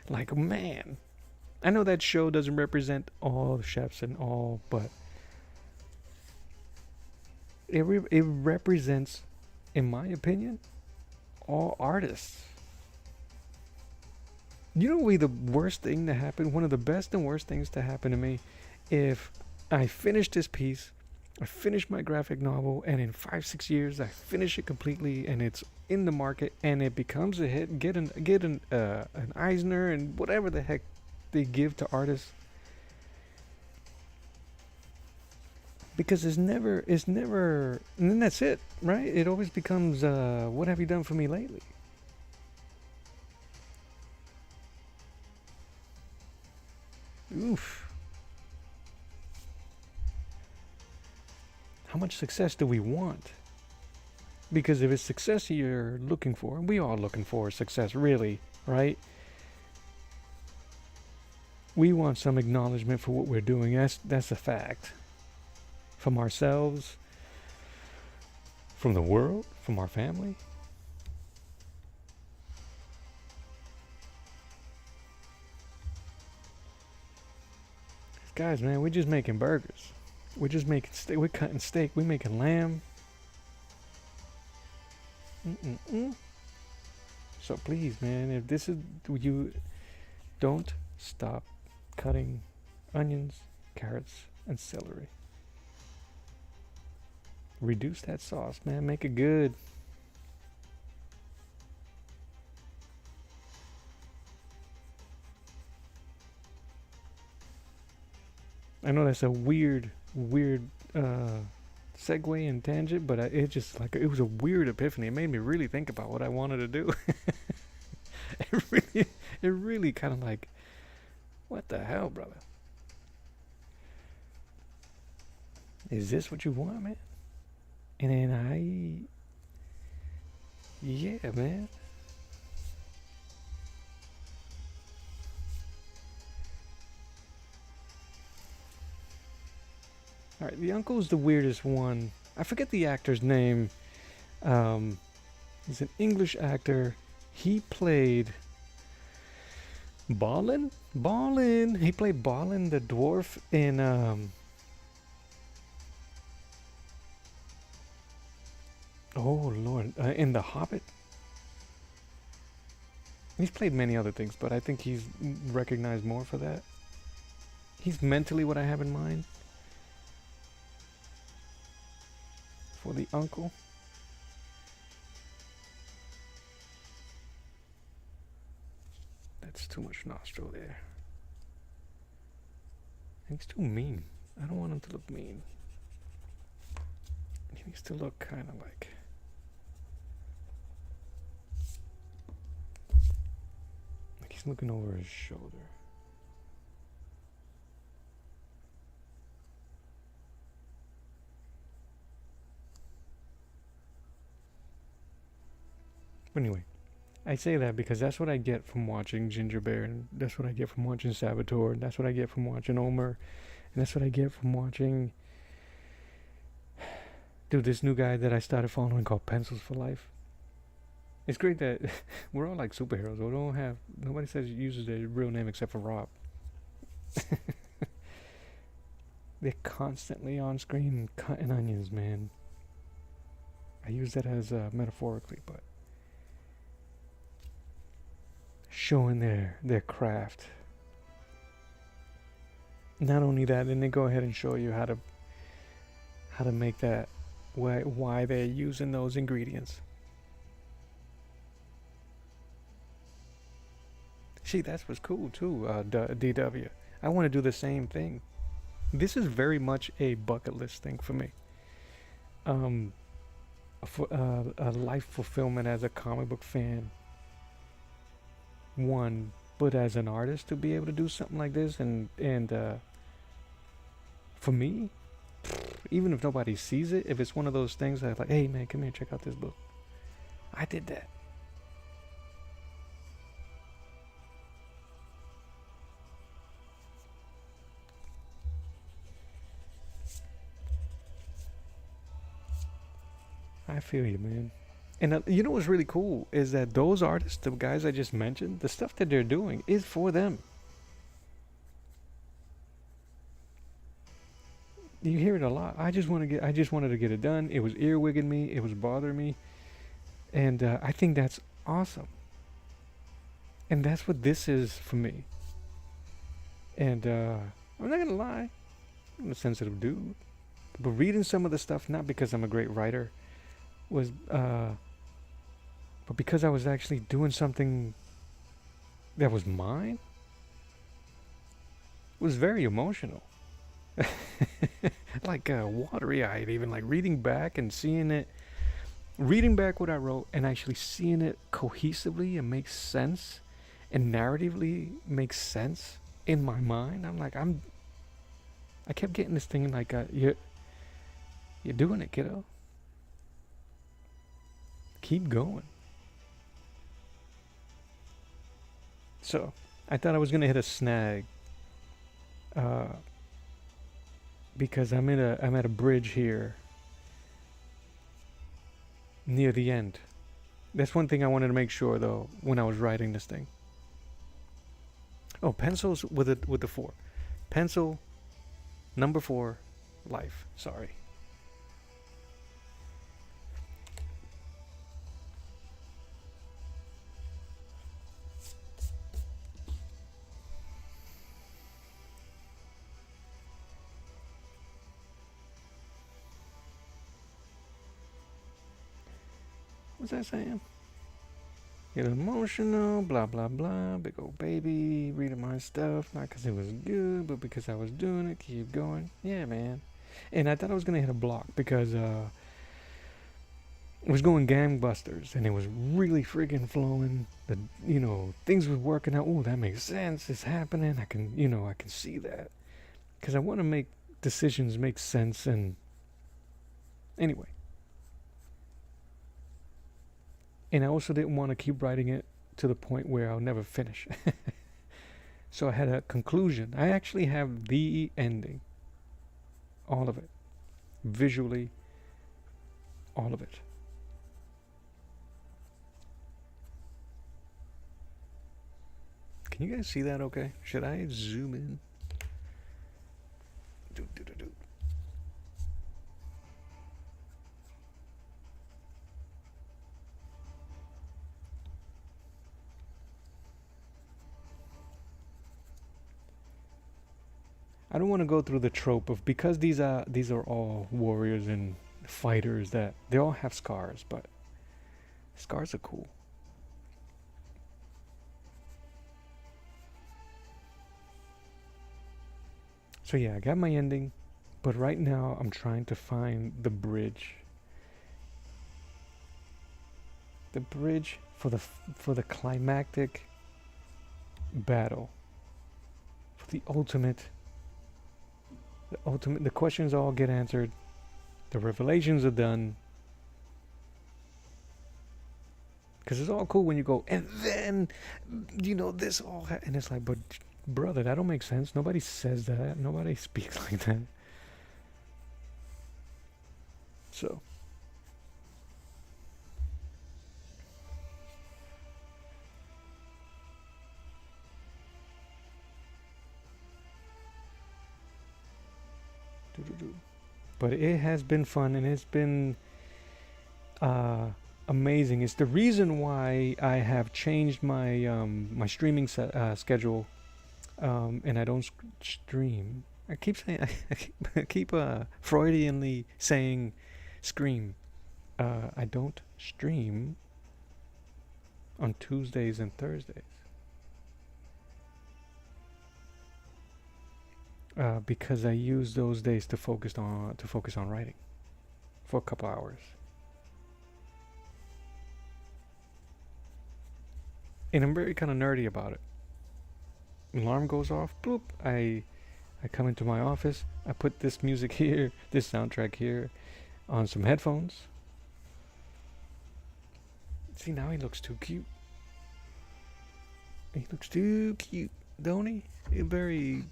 [SPEAKER 1] Like, man, I know that show doesn't represent all chefs and all, but it represents, in my opinion, all artists. You know what would be the worst thing to happen? One of the best and worst things to happen to me, if I finish this piece, I finish my graphic novel, and in 5-6 years I finish it completely, and it's in the market, and it becomes a hit. Get an Eisner and whatever the heck they give to artists, because it's never, and then that's it, right? It always becomes, what have you done for me lately? Oof. How much success do we want? Because if it's success you're looking for, and we are looking for success, really, right? We want some acknowledgement for what we're doing. That's a fact. From ourselves, from the world, from our family. Guys, man, we're just making burgers. We're just making steak. We're cutting steak. We're making lamb. So please, man, if this is you, don't stop cutting onions, carrots, and celery. Reduce that sauce, man. Make it good. I know that's a weird segue and tangent, but it just, like, it was a weird epiphany. It made me really think about what I wanted to do. it really kind of like, what the hell, brother? Is this what you want, man? And then yeah, man. Alright, the uncle's the weirdest one. I forget the actor's name. He's an English actor. He played Balin? He played Balin the dwarf in oh Lord, in The Hobbit. He's played many other things, but I think he's recognized more for that. He's mentally what I have in mind for the uncle. That's too much nostril there. He's too mean. I don't want him to look mean. He needs to look kind of like... he's looking over his shoulder. Anyway, I say that because that's what I get from watching Ginger Bear, and that's what I get from watching Saboteur, and that's what I get from watching Omer, and that's what I get from watching Dude, this new guy that I started following called Pencils for Life. It's great that we're all like superheroes. We don't have nobody says uses their real name except for Rob. They're constantly on screen cutting onions, man. I use that as metaphorically, but showing their craft. Not only that, then they go ahead and show you how to make that, why they're using those ingredients. See, that's what's cool too, DW. I want to do the same thing. This is very much a bucket list thing for me. For a life fulfillment as a comic book fan. One, but as an artist to be able to do something like this, and for me, even if nobody sees it, if it's one of those things that like, hey man, come here, check out this book. I did that. I feel you, man. And you know what's really cool is that those artists, the guys I just mentioned, the stuff that they're doing is for them. You hear it a lot. I just wanted to get it done. It was earwigging me. It was bothering me, and I think that's awesome. And that's what this is for me. And I'm not gonna lie, I'm a sensitive dude, but reading some of the stuff, not because I'm a great writer, was but because I was actually doing something that was mine, it was very emotional. Like watery-eyed, even like reading back and seeing it, reading back what I wrote and actually seeing it cohesively and make sense and narratively makes sense in my mind. I'm like, I kept getting this thing like, you're doing it, kiddo. Keep going. So I thought I was gonna hit a snag, because I'm at a bridge here near the end. That's one thing I wanted to make sure though when I was writing this thing. Oh, pencils with the 4. Pencil number 4, life. Sorry. What's that saying? Get emotional, blah blah blah, big old baby, reading my stuff, not because it was good, but because I was doing it, keep going. Yeah, man. And I thought I was gonna hit a block because it was going gangbusters and it was really freaking flowing. Things were working out. Oh, that makes sense. It's happening. I can see that. Because I want to make decisions make sense. And anyway. And I also didn't want to keep writing it to the point where I'll never finish. So I had a conclusion. I actually have the ending. All of it. Visually. All of it. Can you guys see that okay? Should I zoom in? Do. I don't want to go through the trope of, because these are all warriors and fighters, that they all have scars, but scars are cool. So yeah, I got my ending, but right now I'm trying to find the bridge. The bridge for the climactic battle. For the ultimate. The questions all get answered. The revelations are done. Because it's all cool when you go, and then, this all and it's like, but brother, that don't make sense. Nobody says that. Nobody speaks like that. So but it has been fun, and it's been uh, amazing. It's the reason why I have changed my my streaming schedule, and I don't stream. I keep saying I keep Freudianly saying scream. I don't stream on Tuesdays and Thursdays because I use those days to focus on writing for a couple hours. And I'm very kind of nerdy about it. Alarm goes off, bloop. I come into my office. I put this music here, this soundtrack here, on some headphones. See, now he looks too cute. He looks too cute, don't he? He's very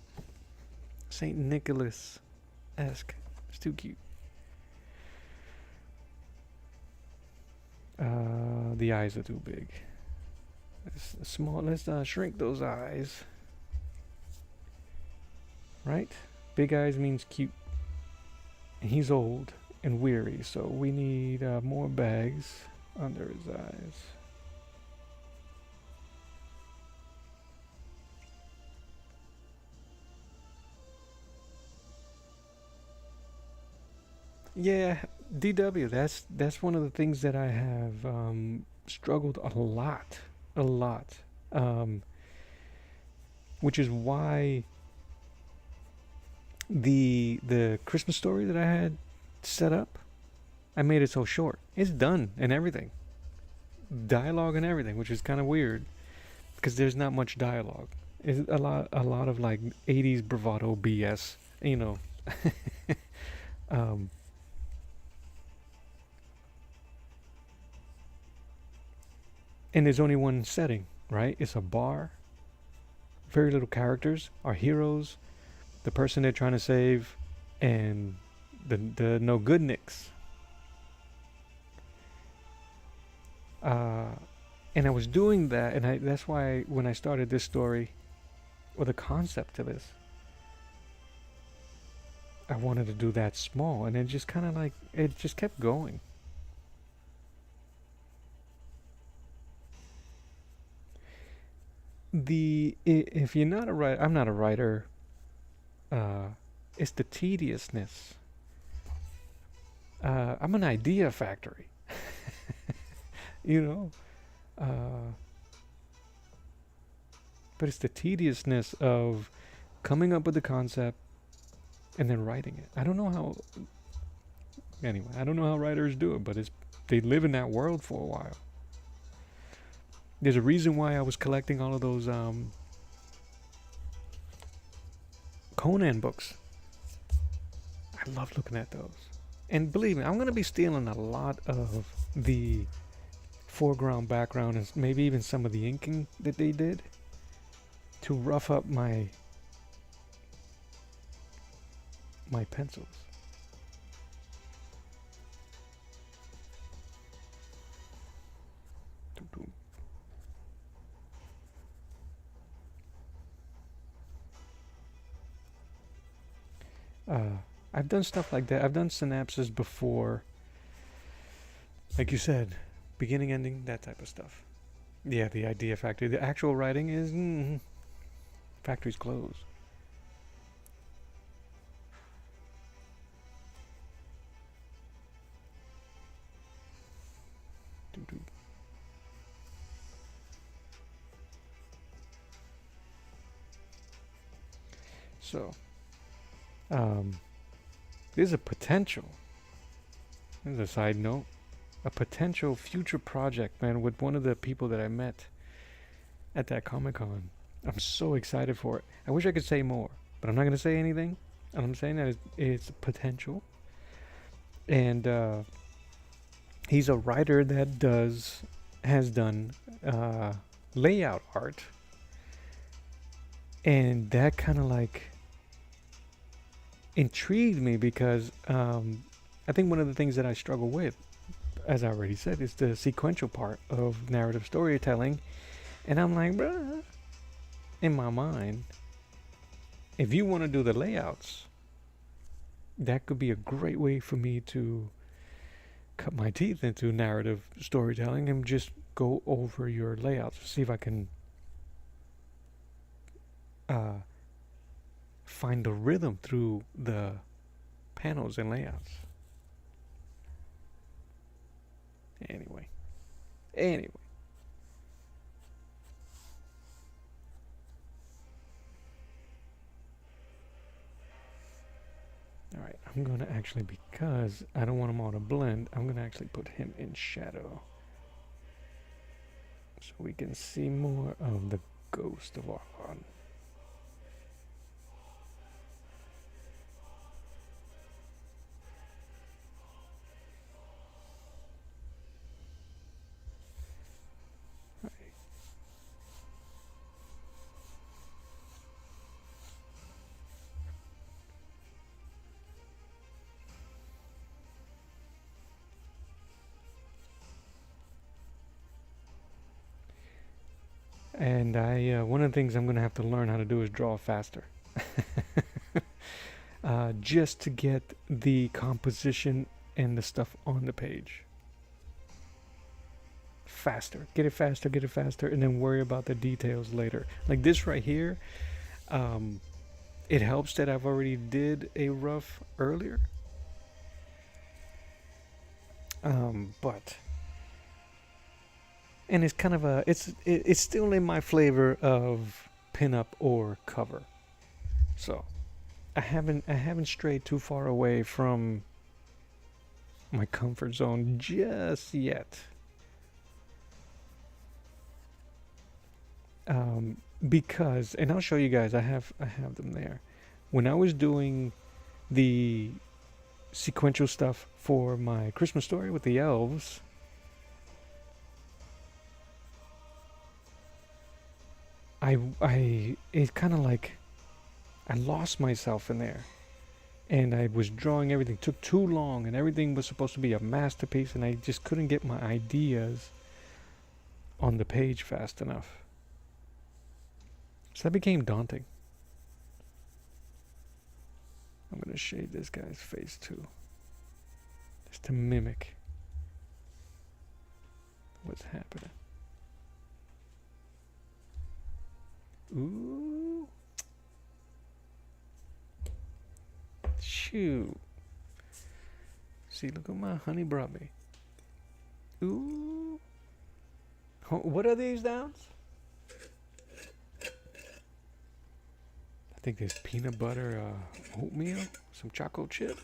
[SPEAKER 1] Saint Nicholas-esque. It's too cute. The eyes are too big. Let's shrink those eyes. Right? Big eyes means cute. And he's old and weary, so we need more bags under his eyes. Yeah, DW. That's one of the things that I have struggled a lot. Um, which is why the Christmas story that I had set up, I made it so short. It's done and everything, dialogue and everything, which is kind of weird because there's not much dialogue. It's a lot of like 80s bravado BS, you know. um, and there's only one setting, right? It's a bar. Very little characters. Our heroes, the person they're trying to save, and the no good nicks. And I was doing that, and that's why when I started this story, or the concept to this, I wanted to do that small, and it just kind of like it just kept going. If you're not a writer, I'm not a writer. Uh, it's the tediousness. I'm an idea factory, you know. Uh, but it's the tediousness of coming up with the concept and then writing it. I don't know how. Anyway, I don't know how writers do it, but they live in that world for a while. There's a reason why I was collecting all of those Conan books. I love looking at those. And believe me, I'm going to be stealing a lot of the foreground, background, and maybe even some of the inking that they did to rough up my pencils. I've done stuff like that. I've done synapses before. Like you said, beginning, ending, that type of stuff. Yeah, the idea factory. The actual writing is factory's closed. So, there's a potential. There's a side note. A potential future project, man, with one of the people that I met at that Comic-Con. I'm so excited for it. I wish I could say more, but I'm not going to say anything. And I'm saying that it's potential. And he's a writer that has done layout art. And that kind of like intrigued me because I think one of the things that I struggle with, as I already said, is the sequential part of narrative storytelling. And I'm like, bruh, in my mind, if you want to do the layouts, that could be a great way for me to cut my teeth into narrative storytelling and just go over your layouts, see if I can find a rhythm through the panels and layouts. Anyway. Alright, I'm going to actually, because I don't want them all to blend, I'm going to actually put him in shadow. So we can see more of the ghost of Arlon. And one of the things I'm going to have to learn how to do is draw faster. Just to get the composition and the stuff on the page. Faster. Get it faster, and then worry about the details later. Like this right here, it helps that I've already did a rough earlier. But... And it's kind of it's still in my flavor of pinup or cover. So I haven't strayed too far away from my comfort zone just yet. Because, and I'll show you guys, I have them there. When I was doing the sequential stuff for my Christmas story with the elves, it's kind of like I lost myself in there, and I was drawing everything, took too long, and everything was supposed to be a masterpiece, and I just couldn't get my ideas on the page fast enough. So that became daunting. I'm going to shade this guy's face too, just to mimic what's happening. Ooh. Shoot. See, look what my honey brought me. Ooh. What are these downs? I think there's peanut butter, oatmeal, some chocolate chip.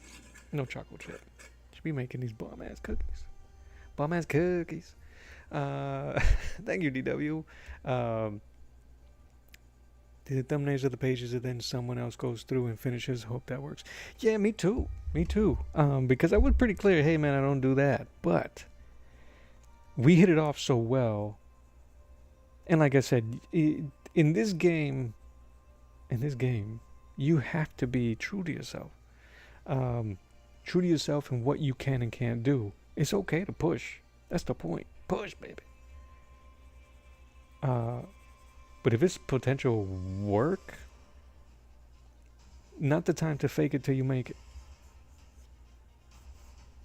[SPEAKER 1] No chocolate chip. Should be making these bomb-ass cookies. Bomb-ass cookies. Thank you, DW. The thumbnails of the pages, and then someone else goes through and finishes. Hope that works. Yeah, me too. Because I was pretty clear, hey man, I don't do that. But we hit it off so well. And like I said, in this game, you have to be true to yourself. True to yourself and what you can and can't do. It's okay to push. That's the point. Push, baby. But if it's potential work, not the time to fake it till you make it.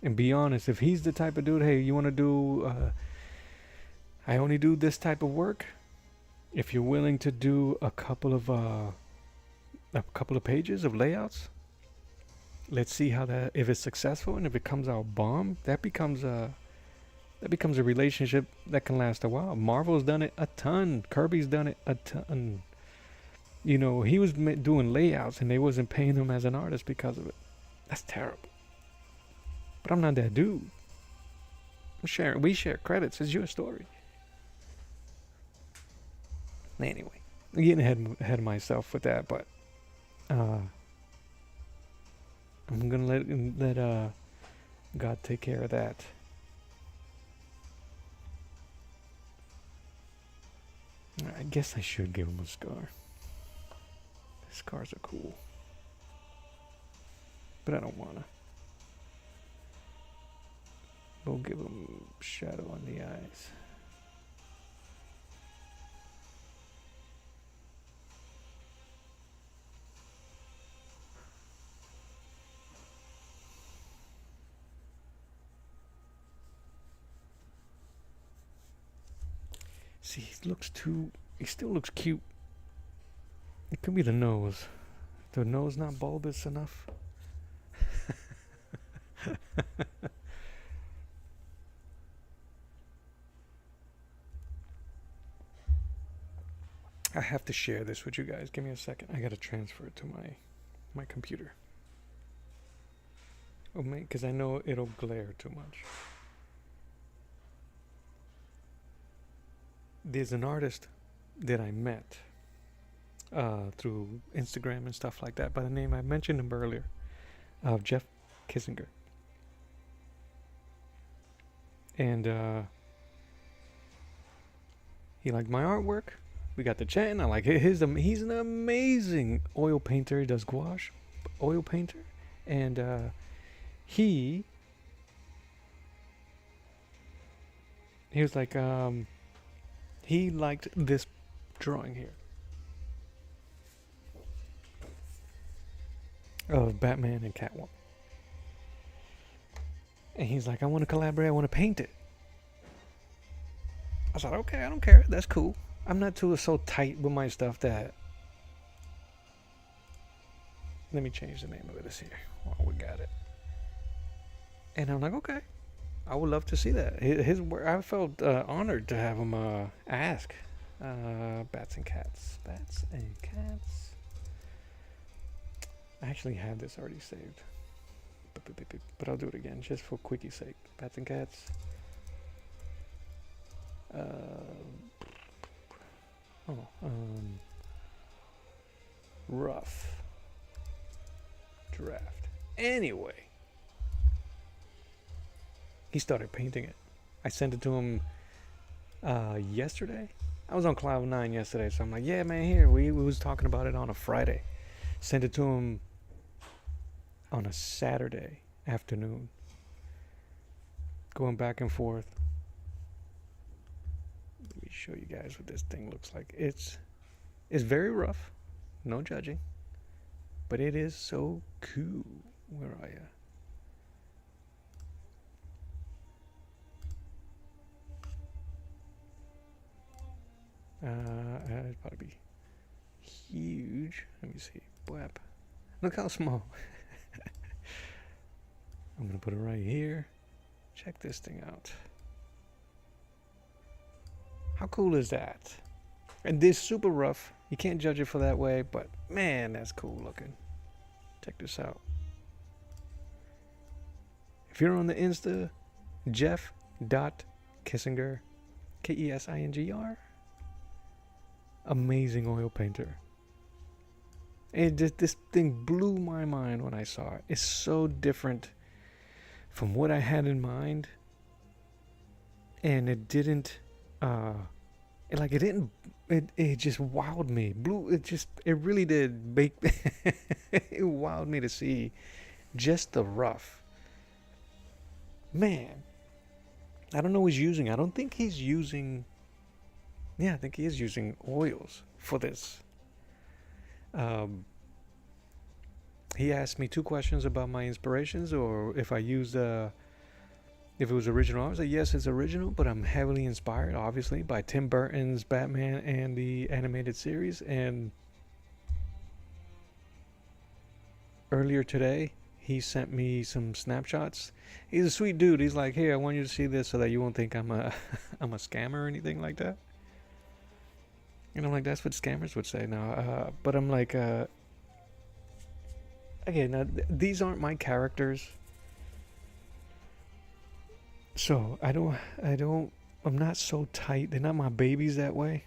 [SPEAKER 1] And be honest, if he's the type of dude, hey, you want to do, I only do this type of work. If you're willing to do a couple of pages of layouts, let's see how that, if it's successful, and if it comes out bomb, that becomes a relationship that can last a while. Marvel's done it a ton. Kirby's done it a ton. You know, he was doing layouts and they wasn't paying him as an artist because of it. That's terrible. But I'm not that dude. We share credits. It's your story. Anyway, I'm getting ahead of myself with that, but I'm gonna let God take care of that. I guess I should give him a scar. Scars are cool. But I don't wanna. We'll give him shadow on the eyes. See, he still looks cute. It could be the nose. The nose not bulbous enough. I have to share this with you guys. Give me a second. I gotta transfer it to my computer. Oh, because I know it'll glare too much. There's an artist that I met through Instagram and stuff like that by the name, I mentioned him earlier, of Jeff Kissinger. And he liked my artwork. We got to chatting. I like his. He's an amazing oil painter. He does gouache oil painter, and he was like, he liked this drawing here of Batman and Catwoman. And he's like, I want to collaborate, I want to paint it. I said, okay, I don't care, that's cool. I'm not so tight with my stuff that... Let me change the name of this here while we got it. And I'm like, okay, I would love to see that. His work, I felt honored to have him ask. Bats and cats. Bats and cats. I actually had this already saved. But I'll do it again just for quickie sake. Bats and cats. Rough draft. Anyway, he started painting it. I sent it to him yesterday. I was on cloud 9 yesterday, so I'm like, yeah, man, here. We was talking about it on a Friday. Sent it to him on a Saturday afternoon. Going back and forth. Let me show you guys what this thing looks like. It's very rough. No judging. But it is so cool. Where are you? It'd probably be huge. Let me see. Blap. Look how small. I'm gonna put it right here. Check this thing out. How cool is that? And this super rough. You can't judge it for that way, but man, that's cool looking. Check this out. If you're on the Insta, Jeff.Kissinger, Kesinger. Amazing oil painter. And this thing blew my mind when I saw it. It's so different from what I had in mind, and it didn't. It just wowed me. It really did make. It wowed me to see just the rough. Man, I don't know what he's using. I don't think he's using. Yeah, I think he is using oils for this. He asked me 2 questions about my inspirations, or if I used, if it was original. I was like, yes, it's original, but I'm heavily inspired, obviously, by Tim Burton's Batman and the animated series. And earlier today, he sent me some snapshots. He's a sweet dude. He's like, hey, I want you to see this so that you won't think I'm a I'm a scammer or anything like that. And I'm like, that's what scammers would say now. But I'm like, again, these aren't my characters. So I'm not so tight. They're not my babies that way.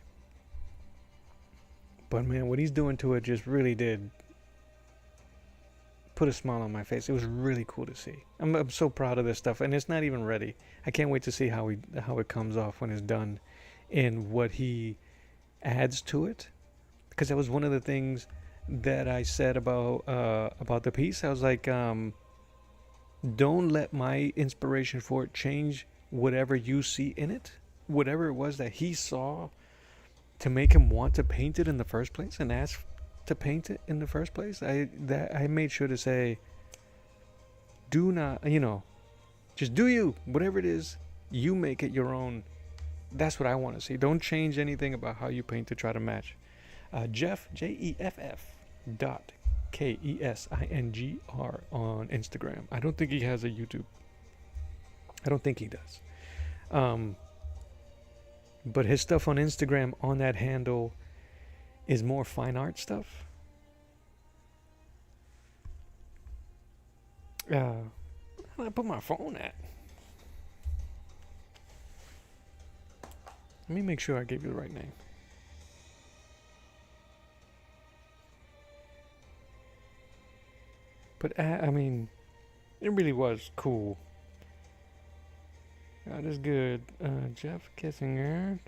[SPEAKER 1] But man, what he's doing to it just really did put a smile on my face. It was really cool to see. I'm so proud of this stuff, and it's not even ready. I can't wait to see how it comes off when it's done, and what he adds to it, because that was one of the things that I said about the piece. I was like, Don't let my inspiration for it change whatever you see in it. Whatever it was that he saw to make him want to paint it in the first place and ask to paint it in the first place. I made sure to say, do not, just do you. Whatever it is, you make it your own. That's what I want to see. Don't change anything about how you paint to try to match. Jeff, Jeff .KESINGR on Instagram. I don't think he has a YouTube. I don't think he does. But his stuff on Instagram on that handle is more fine art stuff. Where did I put my phone at? Let me make sure I gave you the right name. But I mean, it really was cool. God is good. Jeff Kissinger.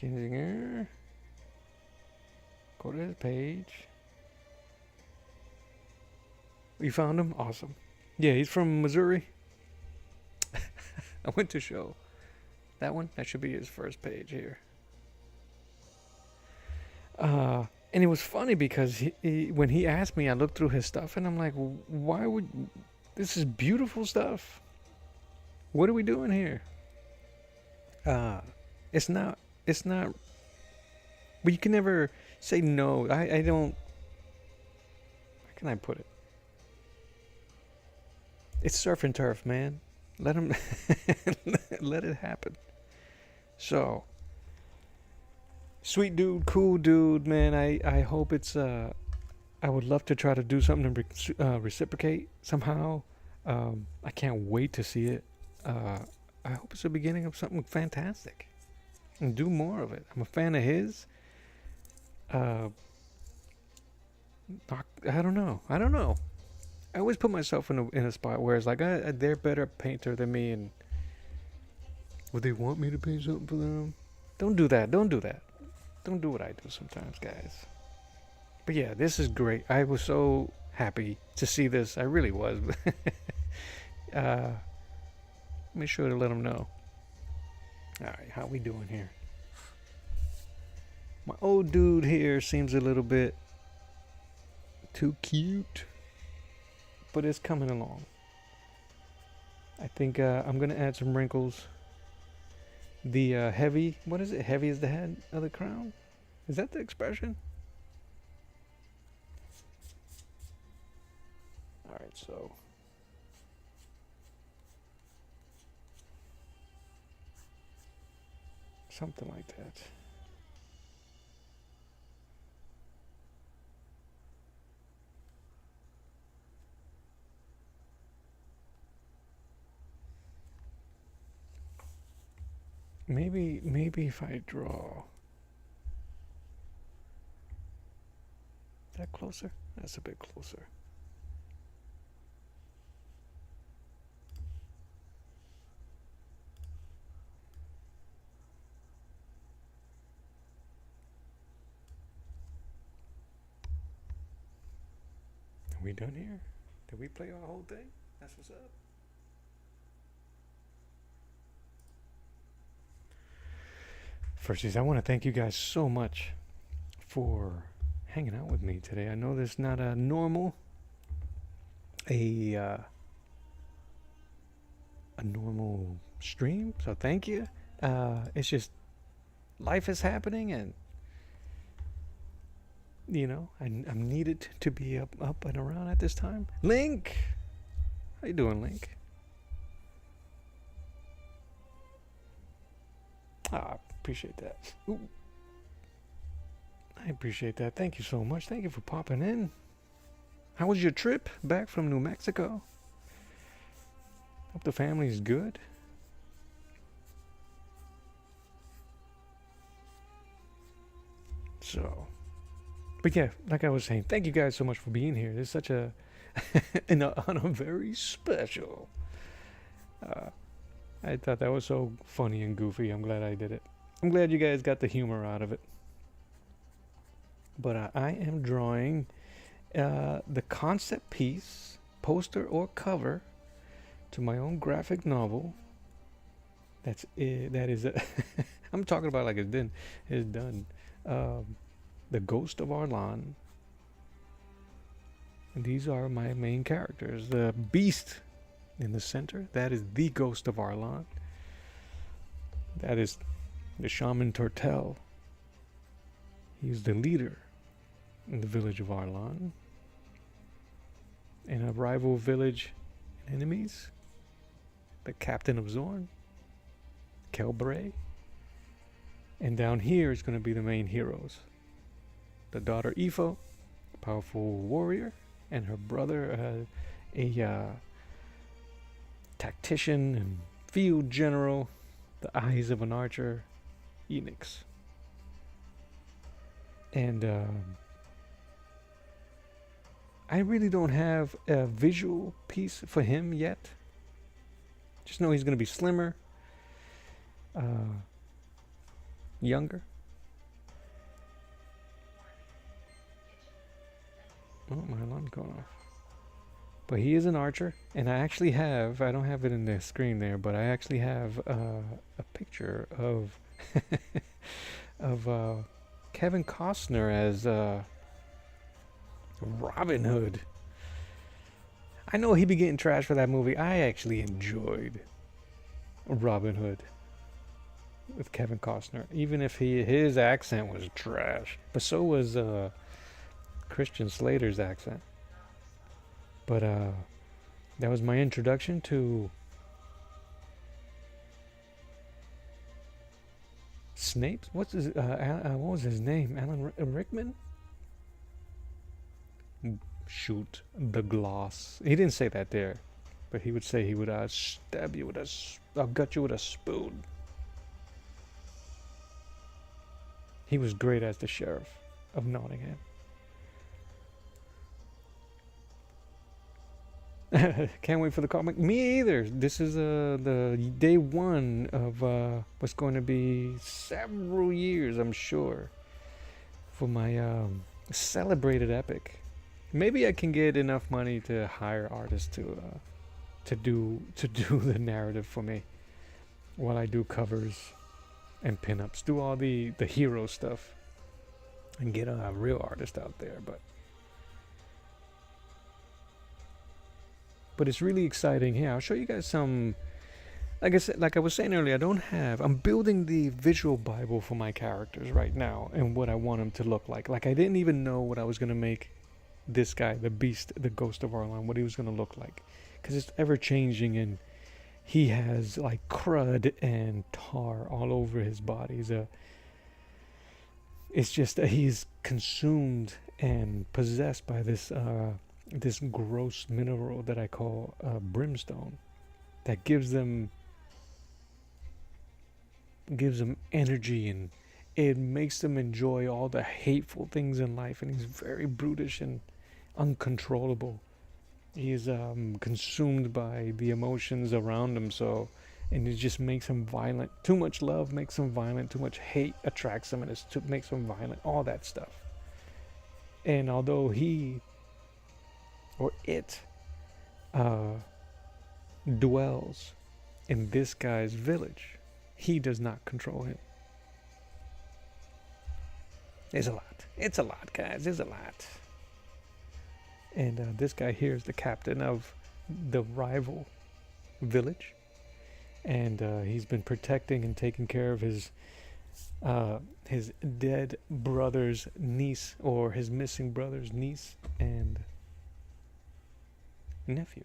[SPEAKER 1] Go to his page. You found him? Awesome. Yeah, he's from Missouri. I went to show. That one? That should be his first page here. And it was funny because when he asked me, I looked through his stuff and I'm like, why would... This is beautiful stuff. What are we doing here? It's not... But you can never say no. I don't... How can I put it? It's surf and turf, man. Let him... let it happen. So... Sweet dude, cool dude, man. I hope it's... I would love to try to do something to reciprocate somehow. I can't wait to see it. I hope it's the beginning of something fantastic. And do more of it. I'm a fan of his. I don't know. I always put myself in a spot where it's like, they're better painter than me, and would they want me to paint something for them? Don't do that. Don't do what I do sometimes, guys. But yeah, this is great. I was so happy to see this. I really was. Make sure to let them know. Alright, how we doing here? My old dude here seems a little bit too cute, but it's coming along. I think I'm going to add some wrinkles. The heavy, what is it? Heavy is the head of the crown? Is that the expression? Alright, so... something like that. Maybe if I draw that closer, that's a bit closer. Are we done here? Did we play our whole thing? That's what's up. Firsties, I want to thank you guys so much for hanging out with me today. I know this is not a normal, a normal stream, so thank you. It's just life is happening, and I'm needed to be up and around at this time. Link, how you doing, Link? Appreciate that. Ooh. I appreciate that. Thank you so much. Thank you for popping in. How was your trip back from New Mexico? Hope the family's good. So, but yeah, like I was saying, thank you guys so much for being here. It's such a, on a very special. I thought that was so funny and goofy. I'm glad I did it. I'm glad you guys got the humor out of it. But I am drawing the concept piece, poster or cover, to my own graphic novel. That's it. That is it. I'm talking about like it's done. It's done. The Ghost of Arlan. And these are my main characters. The Beast in the center. That is the Ghost of Arlan. That is the Shaman Tortel. He's the leader in the village of Arlan. And a rival village enemies. The Captain of Zorn. Kelbray. And down here is going to be the main heroes. The daughter Ifo, a powerful warrior, and her brother, a tactician and field general, the eyes of an archer, Enix. And I really don't have a visual piece for him yet. Just know he's going to be slimmer, younger. Oh, my alarm's going off. But he is an archer, and I actually have, I don't have it in the screen there, but I actually have a picture of of Kevin Costner as Robin Hood. I know he be getting trash for that movie. I actually enjoyed Robin Hood with Kevin Costner, even if his accent was trash. But so was Christian Slater's accent. But that was my introduction to Snape. What was his name? Alan Rickman? Shoot the gloss. He didn't say that there, but he would say he would stab you with I'll gut you with a spoon. He was great as the sheriff of Nottingham. Can't wait for the comic. Me either. This is the day one of what's going to be several years, I'm sure, for my celebrated epic. Maybe I can get enough money to hire artists to do the narrative for me, while I do covers and pinups, do all the hero stuff, and get a real artist out there. But it's really exciting. Here, I'll show you guys some. Like I was saying earlier, I'm building the visual Bible for my characters right now, and what I want them to look like. Like, I didn't even know what I was gonna make this guy, the Beast, the Ghost of Arlan, what he was gonna look like, because it's ever changing, and he has like crud and tar all over his body. It's just that he's consumed and possessed by this gross mineral that I call brimstone, that gives them energy, and it makes them enjoy all the hateful things in life. And he's very brutish and uncontrollable. He's consumed by the emotions around him, and it just makes him violent. Too much love makes him violent. Too much hate attracts him, and it makes him violent. All that stuff. And although it dwells in this guy's village, he does not control him. It's a lot, guys. There's a lot. And this guy here is the captain of the rival village, and he's been protecting and taking care of his dead brother's niece, or his missing brother's niece and nephew,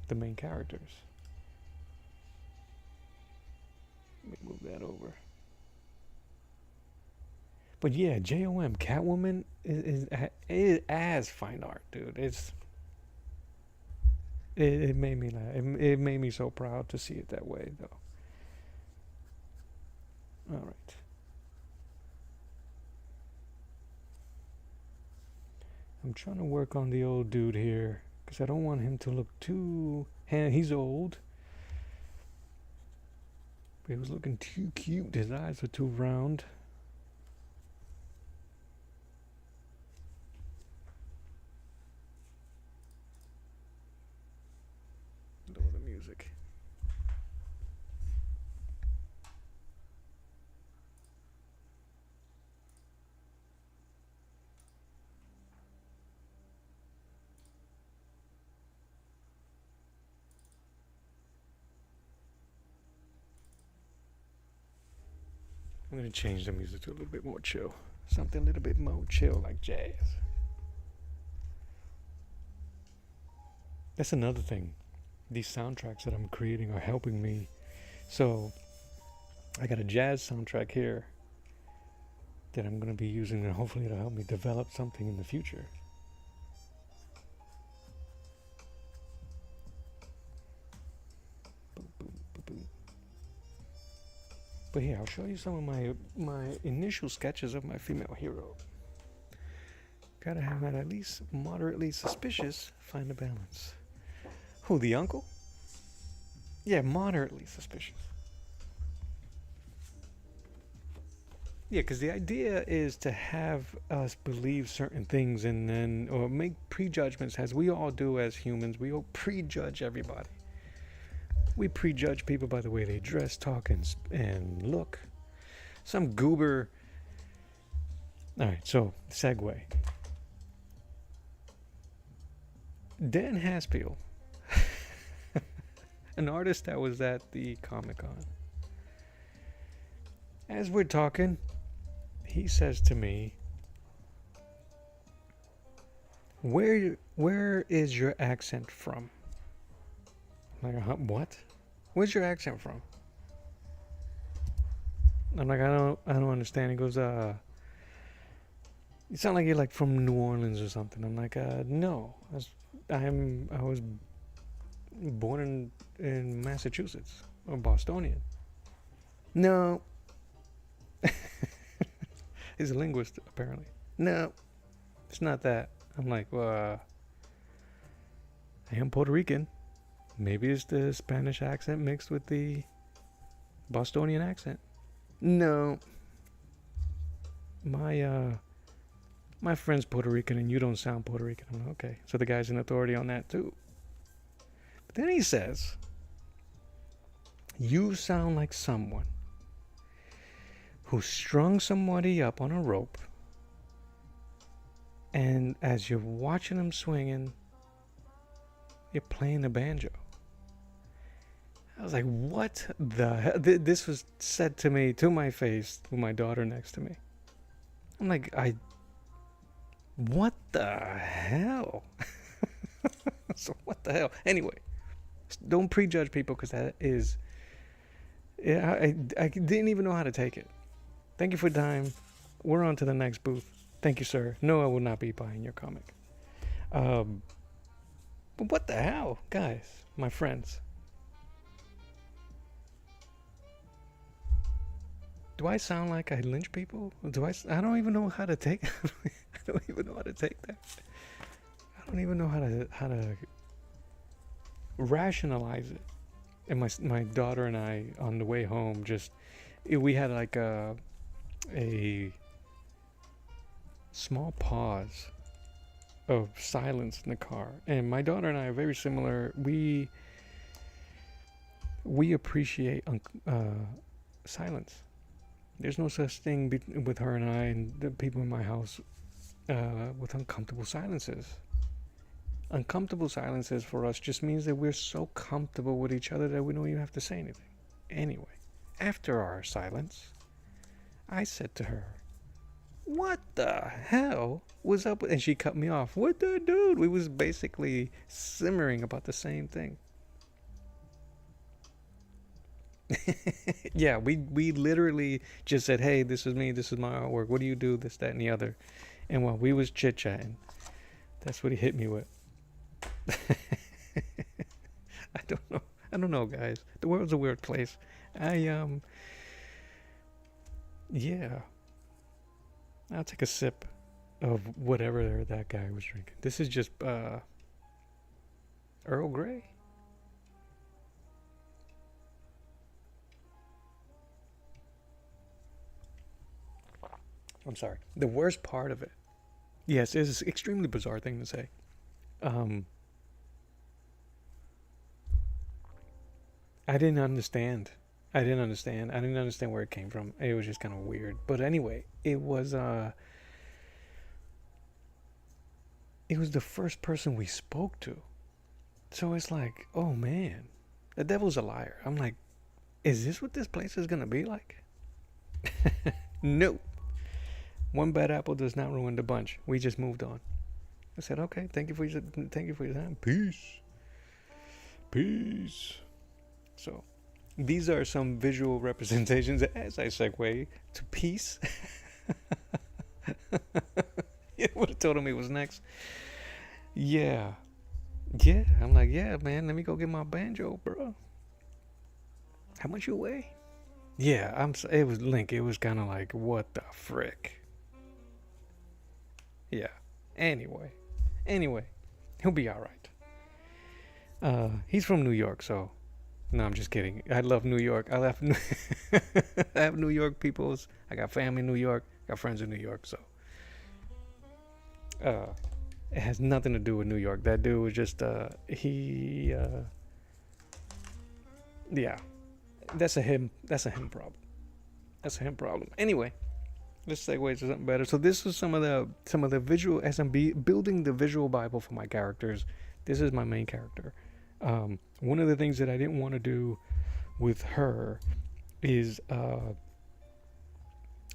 [SPEAKER 1] the main characters. Let me move that over. But yeah, JOM Catwoman is as fine art, dude. It made me laugh. It made me so proud to see it that way, though. All right. I'm trying to work on the old dude here, because I don't want him to look too... He's old. He was looking too cute. His eyes were too round. Lower the music. music. I'm gonna change the music to a little bit more chill. Something a little bit more chill, like jazz. That's another thing. These soundtracks that I'm creating are helping me. So, I got a jazz soundtrack here that I'm gonna be using, and hopefully it'll help me develop something in the future. But here, I'll show you some of my initial sketches of my female hero. Gotta have that at least moderately suspicious. Find a balance. Who, the uncle? Yeah, moderately suspicious. Yeah, because the idea is to have us believe certain things and then, or make prejudgments, as we all do as humans. We all prejudge everybody. We prejudge people by the way they dress, talk, and look. Some goober. Alright, so, segue. Dan Haspiel, an artist that was at the Comic-Con. As we're talking, he says to me, Where is your accent from? I'm like, what? Where's your accent from? I'm like, I don't understand. He goes, you sound like you're like from New Orleans or something. I'm like, no. I was born in Massachusetts, or Bostonian. No. He's a linguist, apparently. No, it's not that. I'm like, well, I am Puerto Rican. Maybe it's the Spanish accent mixed with the Bostonian accent. No. My friend's Puerto Rican and you don't sound Puerto Rican. I'm like, okay. So the guy's an authority on that too. But then he says, you sound like someone who strung somebody up on a rope, and as you're watching them swinging, you're playing the banjo. I was like, what the hell? This was said to me, to my face, with my daughter next to me. I'm like, what the hell? So what the hell? Anyway, don't prejudge people, because that is, yeah, I didn't even know how to take it. Thank you for your time. We're on to the next booth. Thank you, sir. No, I will not be buying your comic. But what the hell, guys, my friends? Do I sound like I lynch people? I don't even know how to take. I don't even know how to take that. I don't even know how to rationalize it. And my daughter and I, on the way home, we had like a small pause of silence in the car, and my daughter and I are very similar. We appreciate silence. There's no such thing with her and I and the people in my house with uncomfortable silences. Uncomfortable silences for us just means that we're so comfortable with each other that we don't even have to say anything. Anyway, after our silence, I said to her, what the hell was up with, and she cut me off. What the dude? We was basically simmering about the same thing. Yeah, we literally just said, hey, this is me, this is my artwork, what do you do, this, that, and the other. And while we was chit-chatting, that's what he hit me with. I don't know, guys. The world's a weird place. Yeah. I'll take a sip of whatever that guy was drinking. This is just Earl Grey. I'm sorry. The worst part of it, yes, it's an extremely bizarre thing to say. I didn't understand. I didn't understand. I didn't understand where it came from. It was just kind of weird. But anyway, it was the first person we spoke to. So it's like, oh man, the devil's a liar. I'm like, is this what this place is gonna be like? No. One bad apple does not ruin the bunch. We just moved on. I said, okay, thank you for your time. Peace. Peace. So these are some visual representations as I segue to peace. You would have told him he was next. Yeah. Yeah. I'm like, yeah, man, let me go get my banjo, bro. How much you weigh? Yeah, it was Link. It was kind of like, what the frick? Yeah. Anyway, he'll be all right. He's from New York, so no, I'm just kidding. I love New York. I have New York peoples. I got family in New York. Got friends in New York, so uh, it has nothing to do with New York. That dude was just yeah. That's a him problem. That's a him problem. Anyway, let's segue to something better. So this is some of the visual as I'm building the visual Bible for my characters. This is my main character. One of the things that I didn't want to do with her is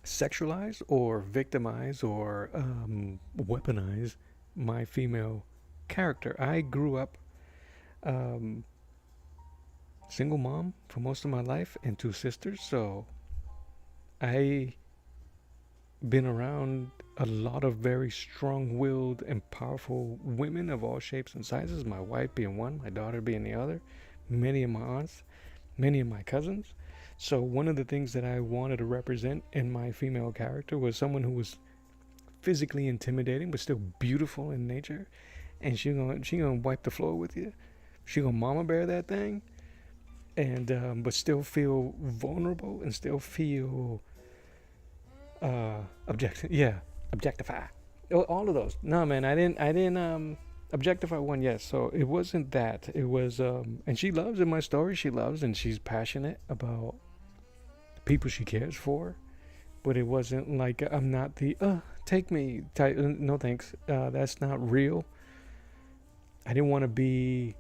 [SPEAKER 1] sexualize or victimize or weaponize my female character. I grew up single mom for most of my life and two sisters, so I been around a lot of very strong-willed and powerful women of all shapes and sizes, my wife being one, my daughter being the other, many of my aunts, many of my cousins. So one of the things that I wanted to represent in my female character was someone who was physically intimidating but still beautiful in nature, and she gonna wipe the floor with you. She gonna mama bear that thing, and but still feel vulnerable and still feel objectify. All of those. No, man, I didn't objectify one yet. So it wasn't that. It was and she loves in my story. She loves and she's passionate about people she cares for. But it wasn't like I'm not the take me type. No thanks. That's not real. I didn't want to be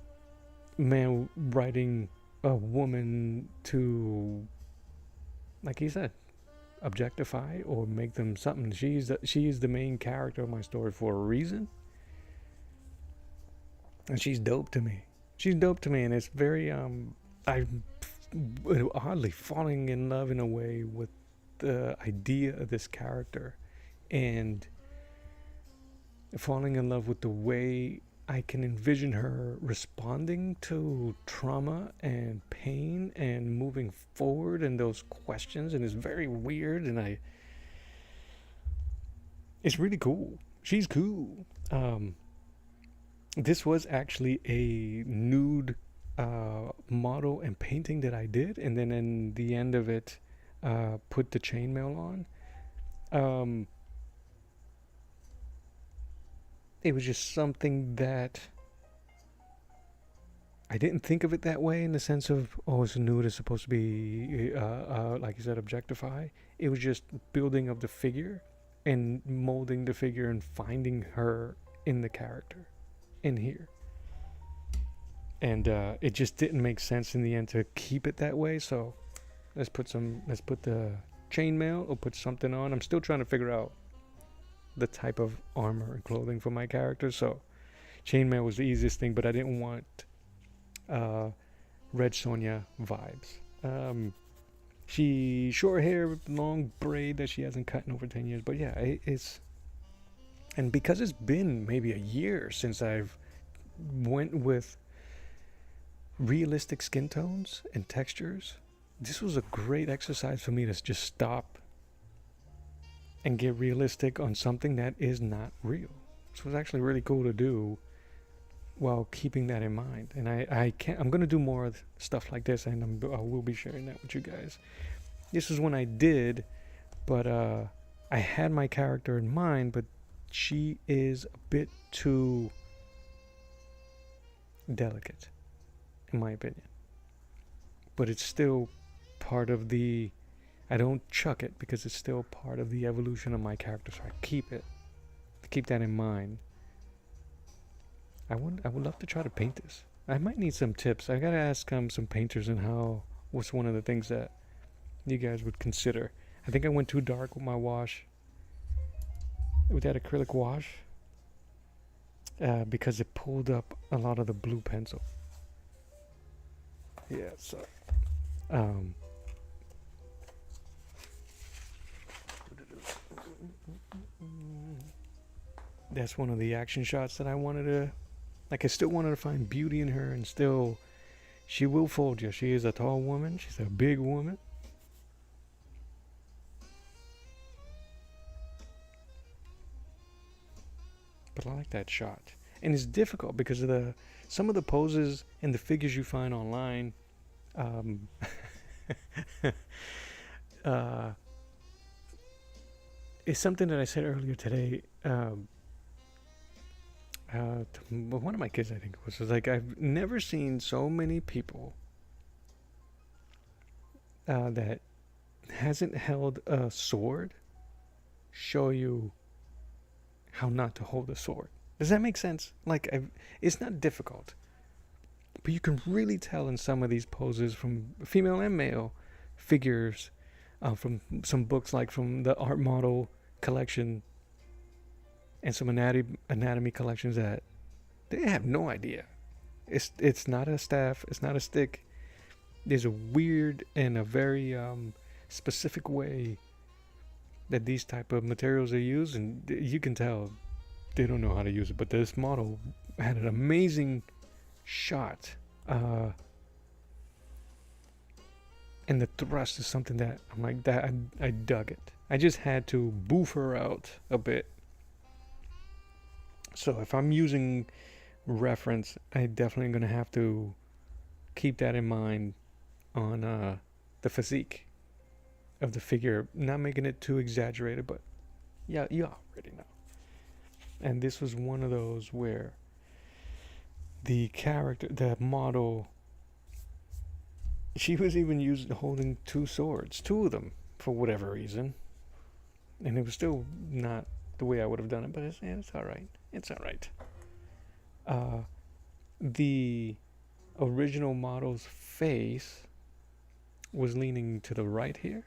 [SPEAKER 1] man writing a woman to, like he said, objectify or make them something. She's the main character of my story for a reason, and she's dope to me. She's dope to me, and it's very I'm oddly falling in love in a way with the idea of this character, and falling in love with the way I can envision her responding to trauma and pain and moving forward and those questions, and it's very weird, and it's really cool. She's cool. This was actually a nude model and painting that I did, and then in the end of it, put the chainmail on. It was just something that I didn't think of it that way, in the sense of, oh, it's nude, it's supposed to be, like you said, objectify. It was just building of the figure and molding the figure and finding her in the character in here. And it just didn't make sense in the end to keep it that way. So let's put the chainmail or put something on. I'm still trying to figure out the type of armor and clothing for my character, so chainmail was the easiest thing, but I didn't want Red Sonja vibes. She short hair, long braid that she hasn't cut in over 10 years, but yeah, it's, and because it's been maybe a year since I've went with realistic skin tones and textures, this was a great exercise for me to just stop and get realistic on something that is not real. So it's actually really cool to do while keeping that in mind. And I'm going to do more stuff like this, and I will be sharing that with you guys. This is one I did, but I had my character in mind, but she is a bit too delicate, in my opinion. but it's still part of the. I don't chuck it because it's still part of the evolution of my character, so I keep it. Keep that in mind. I would love to try to paint this. I might need some tips. I gotta ask some painters and what's one of the things that you guys would consider. I think I went too dark with my wash, with that acrylic wash, because it pulled up a lot of the blue pencil. Yeah, so that's one of the action shots that I wanted to. Like, I still wanted to find beauty in her, and still, she will fold you. She is a tall woman. She's a big woman. But I like that shot. And it's difficult because of some of the poses and the figures you find online. It's something that I said earlier today. One of my kids, I think it was like, I've never seen so many people that hasn't held a sword show you how not to hold a sword. Does that make sense? Like, it's not difficult, but you can really tell in some of these poses from female and male figures, from some books, like from the art model collection and some anatomy collections, that they have no idea. It's not a staff, it's not a stick. There's a weird and a very specific way that these type of materials are used, and you can tell they don't know how to use it. But this model had an amazing shot, and the thrust is something that I'm like, that I dug it. I just had to boof her out a bit. So if I'm using reference, I definitely going to have to keep that in mind on the physique of the figure, not making it too exaggerated, but yeah, you already know. And this was one of those where the character, the model, she was even holding two swords, two of them, for whatever reason, and it was still not the way I would have done it, but it's all right. It's all right. The original model's face was leaning to the right here,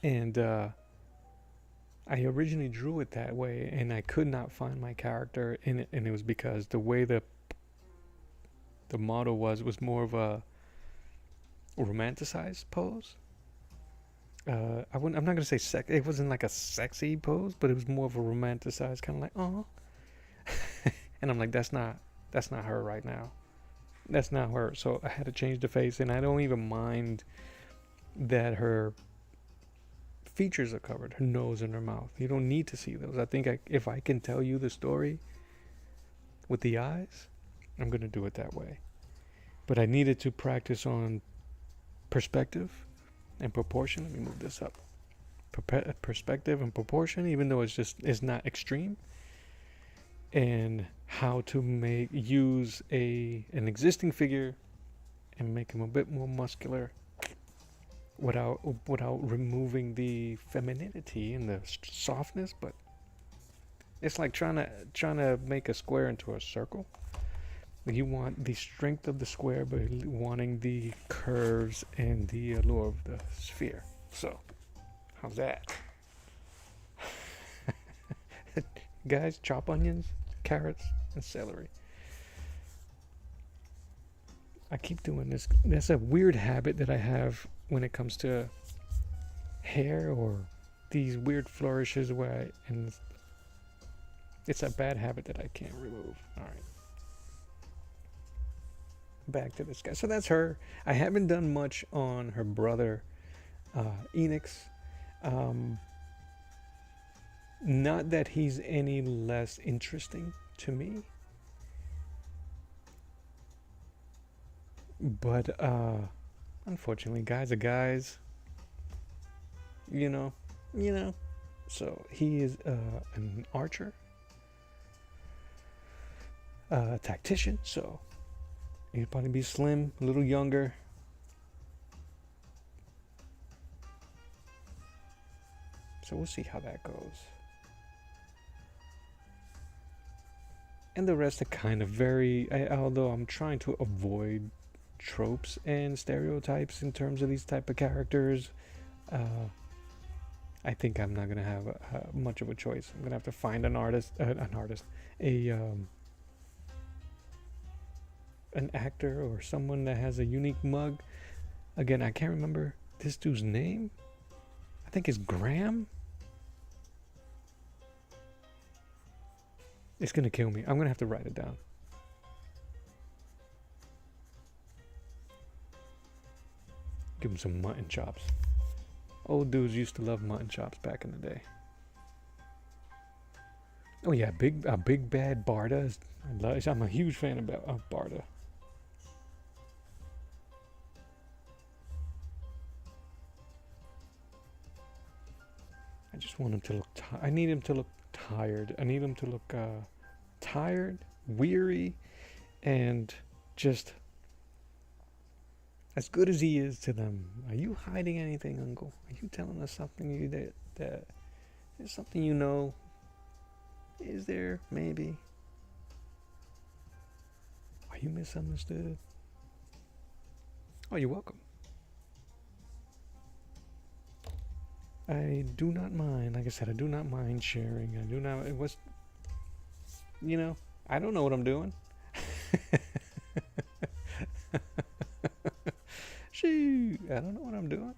[SPEAKER 1] and I originally drew it that way, and I could not find my character in it, and it was because the way the model was more of a romanticized pose. I'm not gonna say sex. It wasn't like a sexy pose, but it was more of a romanticized, kind of like, oh. And I'm like, that's not her right now. That's not her. So I had to change the face, and I don't even mind that her features are covered, her nose and her mouth. You don't need to see those. I think if I can tell you the story with the eyes, I'm gonna do it that way. But I needed to practice on perspective and proportion. Let me move this up. Perspective and proportion, even though it's not extreme, and how to use an existing figure and make him a bit more muscular without removing the femininity and the softness. But it's like trying to make a square into a circle. You want the strength of the square, but wanting the curves and the allure of the sphere. So, how's that? Guys, chop onions, carrots, and celery. I keep doing this. That's a weird habit that I have when it comes to hair or these weird flourishes and it's a bad habit that I can't remove. All right. Back to this guy. So that's her. I haven't done much on her brother, Enix. Not that he's any less interesting to me, but unfortunately, guys are guys. You know. So he is an archer, a tactician. So He'll probably be slim, a little younger. So we'll see how that goes. And the rest are kind of although I'm trying to avoid tropes and stereotypes in terms of these type of characters. I think I'm not gonna have much of a choice. I'm gonna have to find an actor or someone that has a unique mug. Again, I can't remember this dude's name. I think it's Graham. It's gonna kill me. I'm gonna have to write it down. Give him some mutton chops. Old dudes used to love mutton chops back in the day. Oh yeah, big bad Barda. I'm a huge fan of Barda. I just want him to look. I need him to look tired. I need him to look tired, weary, and just as good as he is to them. Are you hiding anything, Uncle? Are you telling us something that is something you know? Is there maybe? Are you misunderstood? Oh, you're welcome. I do not mind. Like I said, I do not mind sharing. I do not. It was, I don't know what I'm doing. Shoot, I don't know what I'm doing.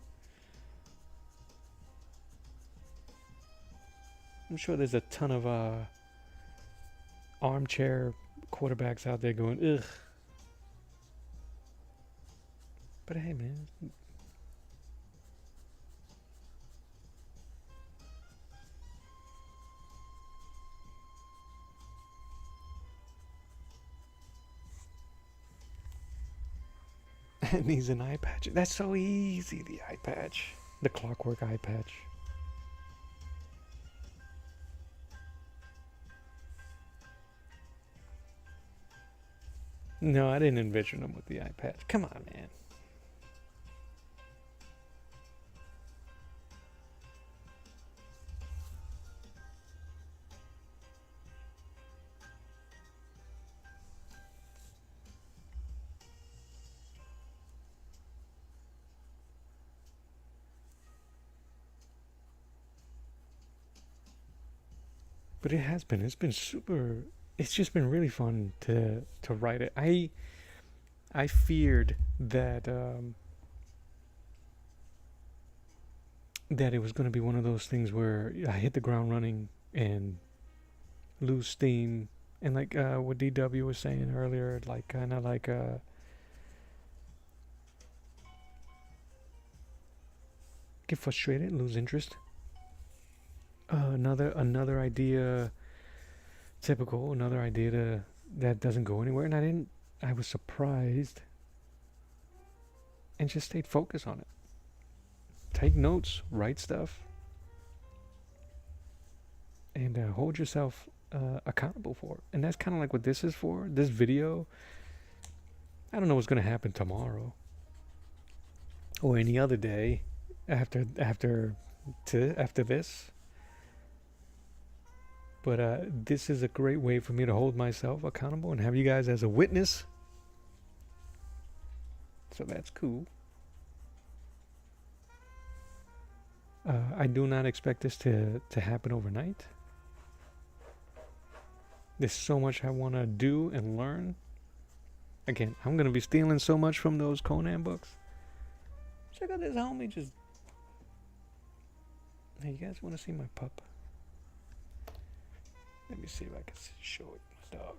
[SPEAKER 1] I'm sure there's a ton of armchair quarterbacks out there going, ugh. But hey, man. It needs an eye patch. That's so easy, the eye patch. The clockwork eye patch. No, I didn't envision him with the eye patch. Come on, man. But it's been super, it's just been really fun to write it. I feared that that it was going to be one of those things where I hit the ground running and lose steam, and like what DW was saying earlier, like kind of like get frustrated, lose interest. Another idea, typical. Another idea that doesn't go anywhere, and I was surprised, and just stayed focused on it. Take notes, write stuff, and hold yourself accountable for it. And that's kind of like what this is for. This video, I don't know what's gonna happen tomorrow or any other day after this. But this is a great way for me to hold myself accountable and have you guys as a witness. So that's cool. I do not expect this to happen overnight. There's so much I want to do and learn. Again, I'm going to be stealing so much from those Conan books. Check out this homie just... Hey, you guys want to see my pup? Let me see if I can show it. My dog.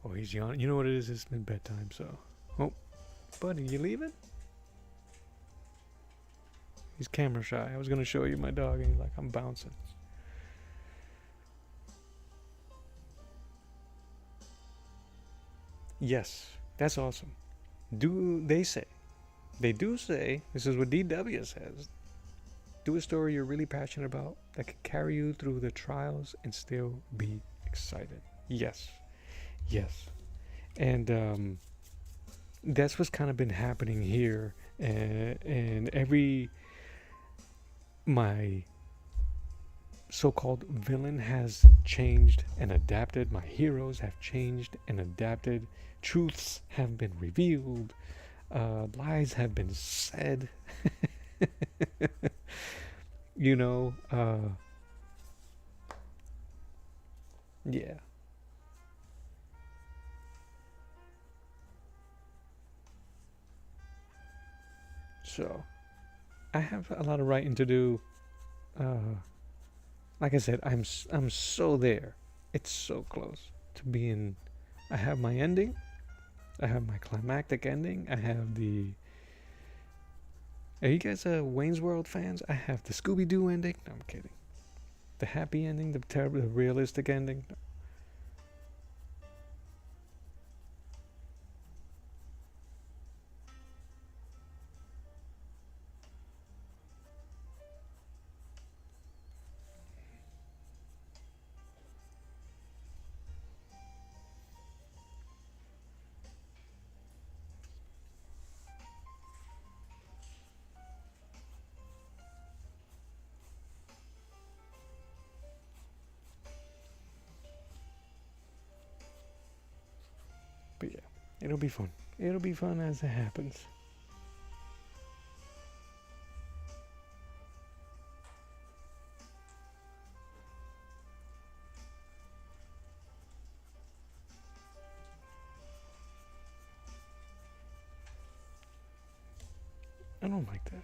[SPEAKER 1] Oh, he's yawning. You know what it is? It's been bedtime, so... Oh, buddy, you leaving? He's camera shy. I was going to show you my dog, and he's like, I'm bouncing. Yes, that's awesome. They do say, this is what DW says, do a story you're really passionate about that can carry you through the trials and still be excited. Yes. Yes. And that's what's kind of been happening here. And every my so-called villain has changed and adapted. My heroes have changed and adapted. Truths have been revealed. Lies have been said. you know, yeah. So I have a lot of writing to do. Uh, like I said, I'm so there. It's so close to being. I have my ending. I have my climactic ending. I have the. Are you guys Wayne's World fans? I have the Scooby Doo ending. No, I'm kidding. The happy ending, the terrible, the realistic ending. But yeah, it'll be fun. It'll be fun as it happens. I don't like that.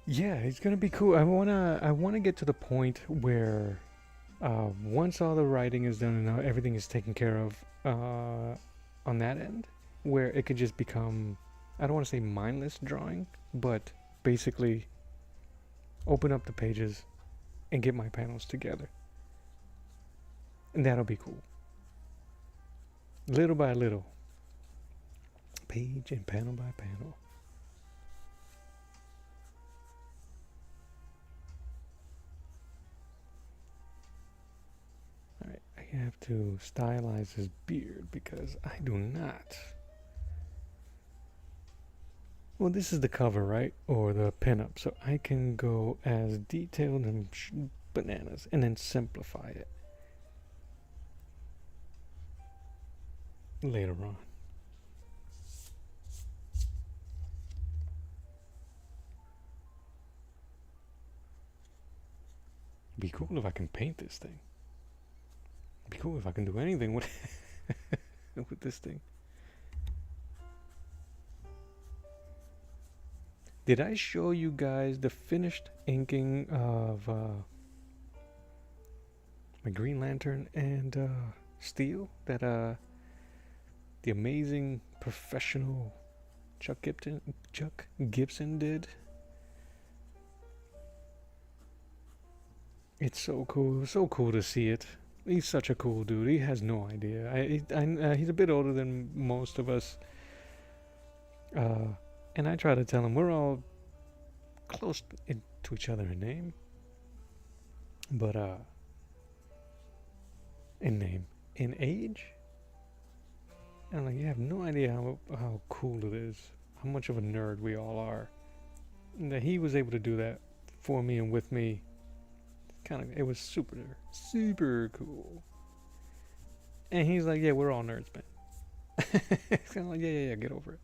[SPEAKER 1] Yeah, it's gonna be cool. I wanna get to the point where once all the writing is done and everything is taken care of on that end, where it could just become, I don't want to say mindless drawing, but basically open up the pages and get my panels together. And that'll be cool. Little by little, page and panel by panel. Alright, I have to stylize his beard because I do not. Well, this is the cover, right? Or the pinup. So I can go as detailed and bananas and then simplify it later on. It'd be cool if I can paint this thing. It'd be cool if I can do anything with with this thing. Did I show you guys the finished inking of my Green Lantern and Steel? That the amazing professional Chuck Gibson did. It's so cool. So cool to see it. He's such a cool dude. He has no idea. He's a bit older than most of us. And I try to tell him we're all close to each other in name. But, in name. In age? And I'm like, you have no idea how cool it is. How much of a nerd we all are. And that he was able to do that for me and with me. It was super cool. And he's like, yeah, we're all nerds, man. It's kind of like, yeah, get over it.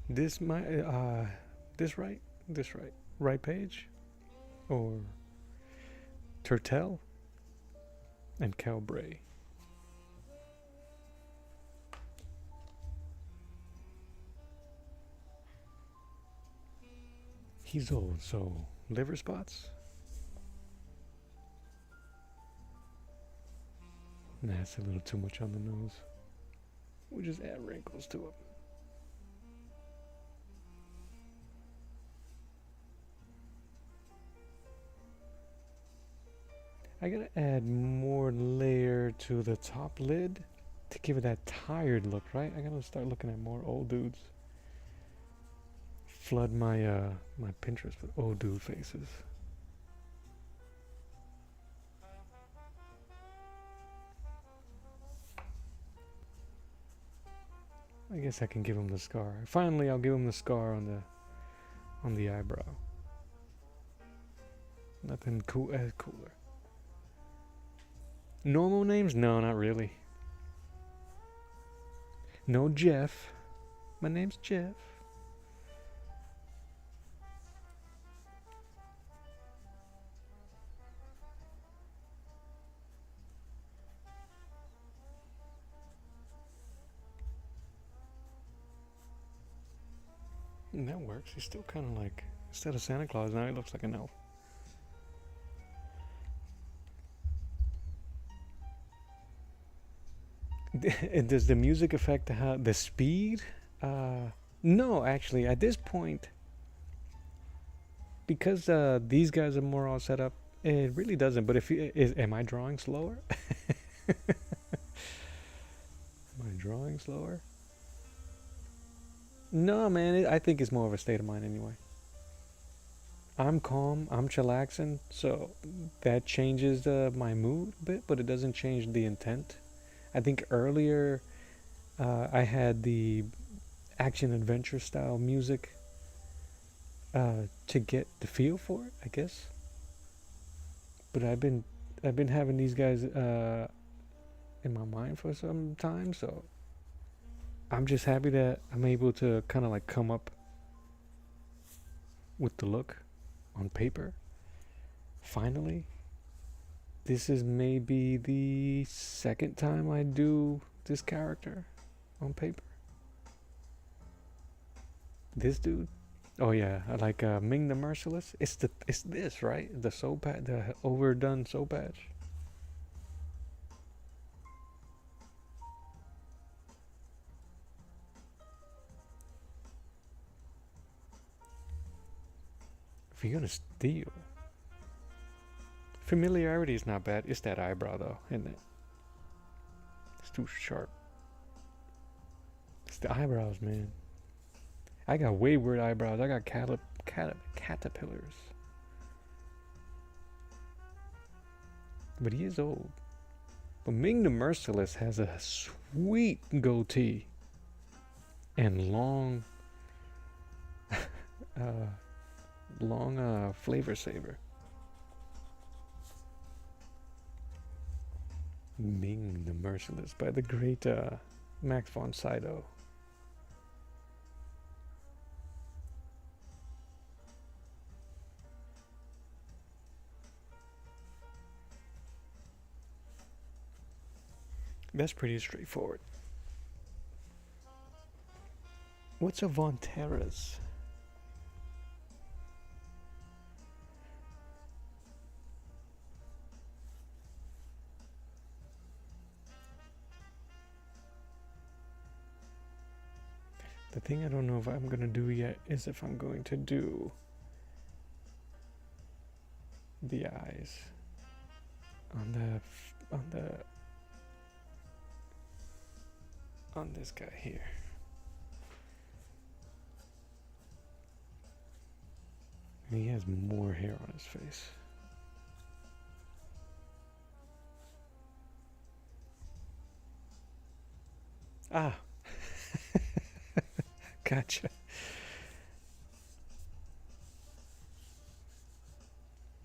[SPEAKER 1] This right page, or Turtel and Calbray. He's old, so liver spots? Nah, that's a little too much on the nose. We'll just add wrinkles to it. I gotta add more layer to the top lid to give it that tired look, right? I gotta start looking at more old dudes. Flood my my Pinterest with old dude faces. I guess I can give him the scar. Finally, I'll give him the scar on the eyebrow. Nothing cool as cooler. Normal names? No, not really. No Jeff. My name's Jeff. And that works. He's still kind of like, instead of Santa Claus, now he looks like an elf. Does the music affect the speed? No, actually, at this point, because these guys are more all set up, it really doesn't. But if am I drawing slower? Am I drawing slower? No, man. I think it's more of a state of mind anyway. I'm calm. I'm chillaxing, so that changes my mood a bit, but it doesn't change the intent. I think earlier I had the action adventure style music to get the feel for it, I guess. But I've been having these guys in my mind for some time, so I'm just happy that I'm able to kind of like come up with the look on paper. Finally. This is maybe the second time I do this character on paper. This dude. Oh yeah, I like Ming the Merciless. It's this, right? The soap patch, the overdone soap patch. If you're gonna steal, familiarity is not bad. It's that eyebrow though, isn't it? It's too sharp. It's the eyebrows, man. I got way weird eyebrows. I got caterpillars. But he is old. But Ming the Merciless has a sweet goatee and long flavor saver. Ming the Merciless by the great Max von Sydow. That's pretty straightforward. What's a Von Terra's? The thing I don't know if I'm gonna do yet is if I'm going to do the eyes on this guy here. And he has more hair on his face. Ah. Gotcha.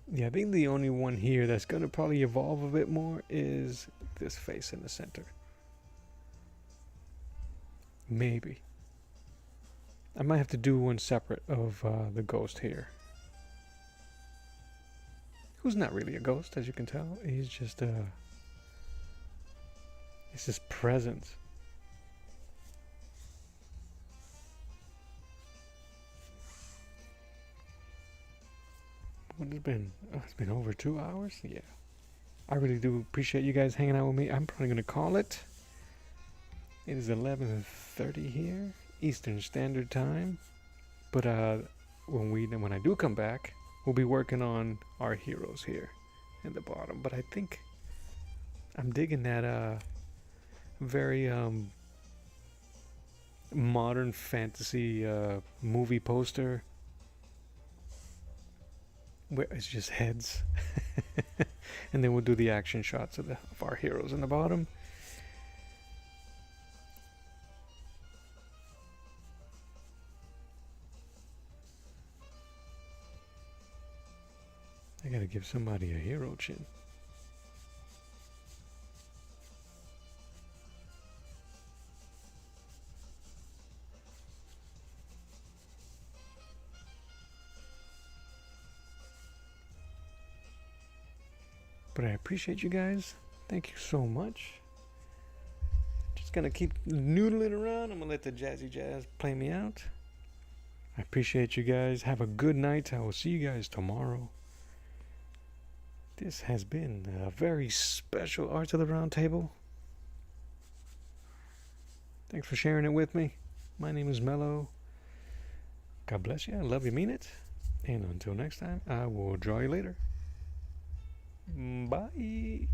[SPEAKER 1] Yeah, I think the only one here that's gonna probably evolve a bit more is this face in the center. Maybe. I might have to do one separate of the ghost here. Who's not really a ghost, as you can tell. He's just it's his presence. What has it been? Oh, it's been over 2 hours? Yeah. I really do appreciate you guys hanging out with me. I'm probably gonna call it. It is 11:30 here, Eastern Standard Time. But when I do come back, we'll be working on our heroes here. in the bottom. But I think I'm digging that very modern fantasy movie poster where it's just heads. And then we'll do the action shots of our heroes in the bottom. I gotta give somebody a hero chin. But I appreciate you guys. Thank you so much. Just gonna keep noodling around. I'm gonna let the jazzy jazz play me out. I appreciate you guys. Have a good night. I will see you guys tomorrow. This has been a very special Arts of the Round Table. Thanks for sharing it with me. My name is Mello. God bless you. I love you, mean it. And until next time, I will draw you later. Bye.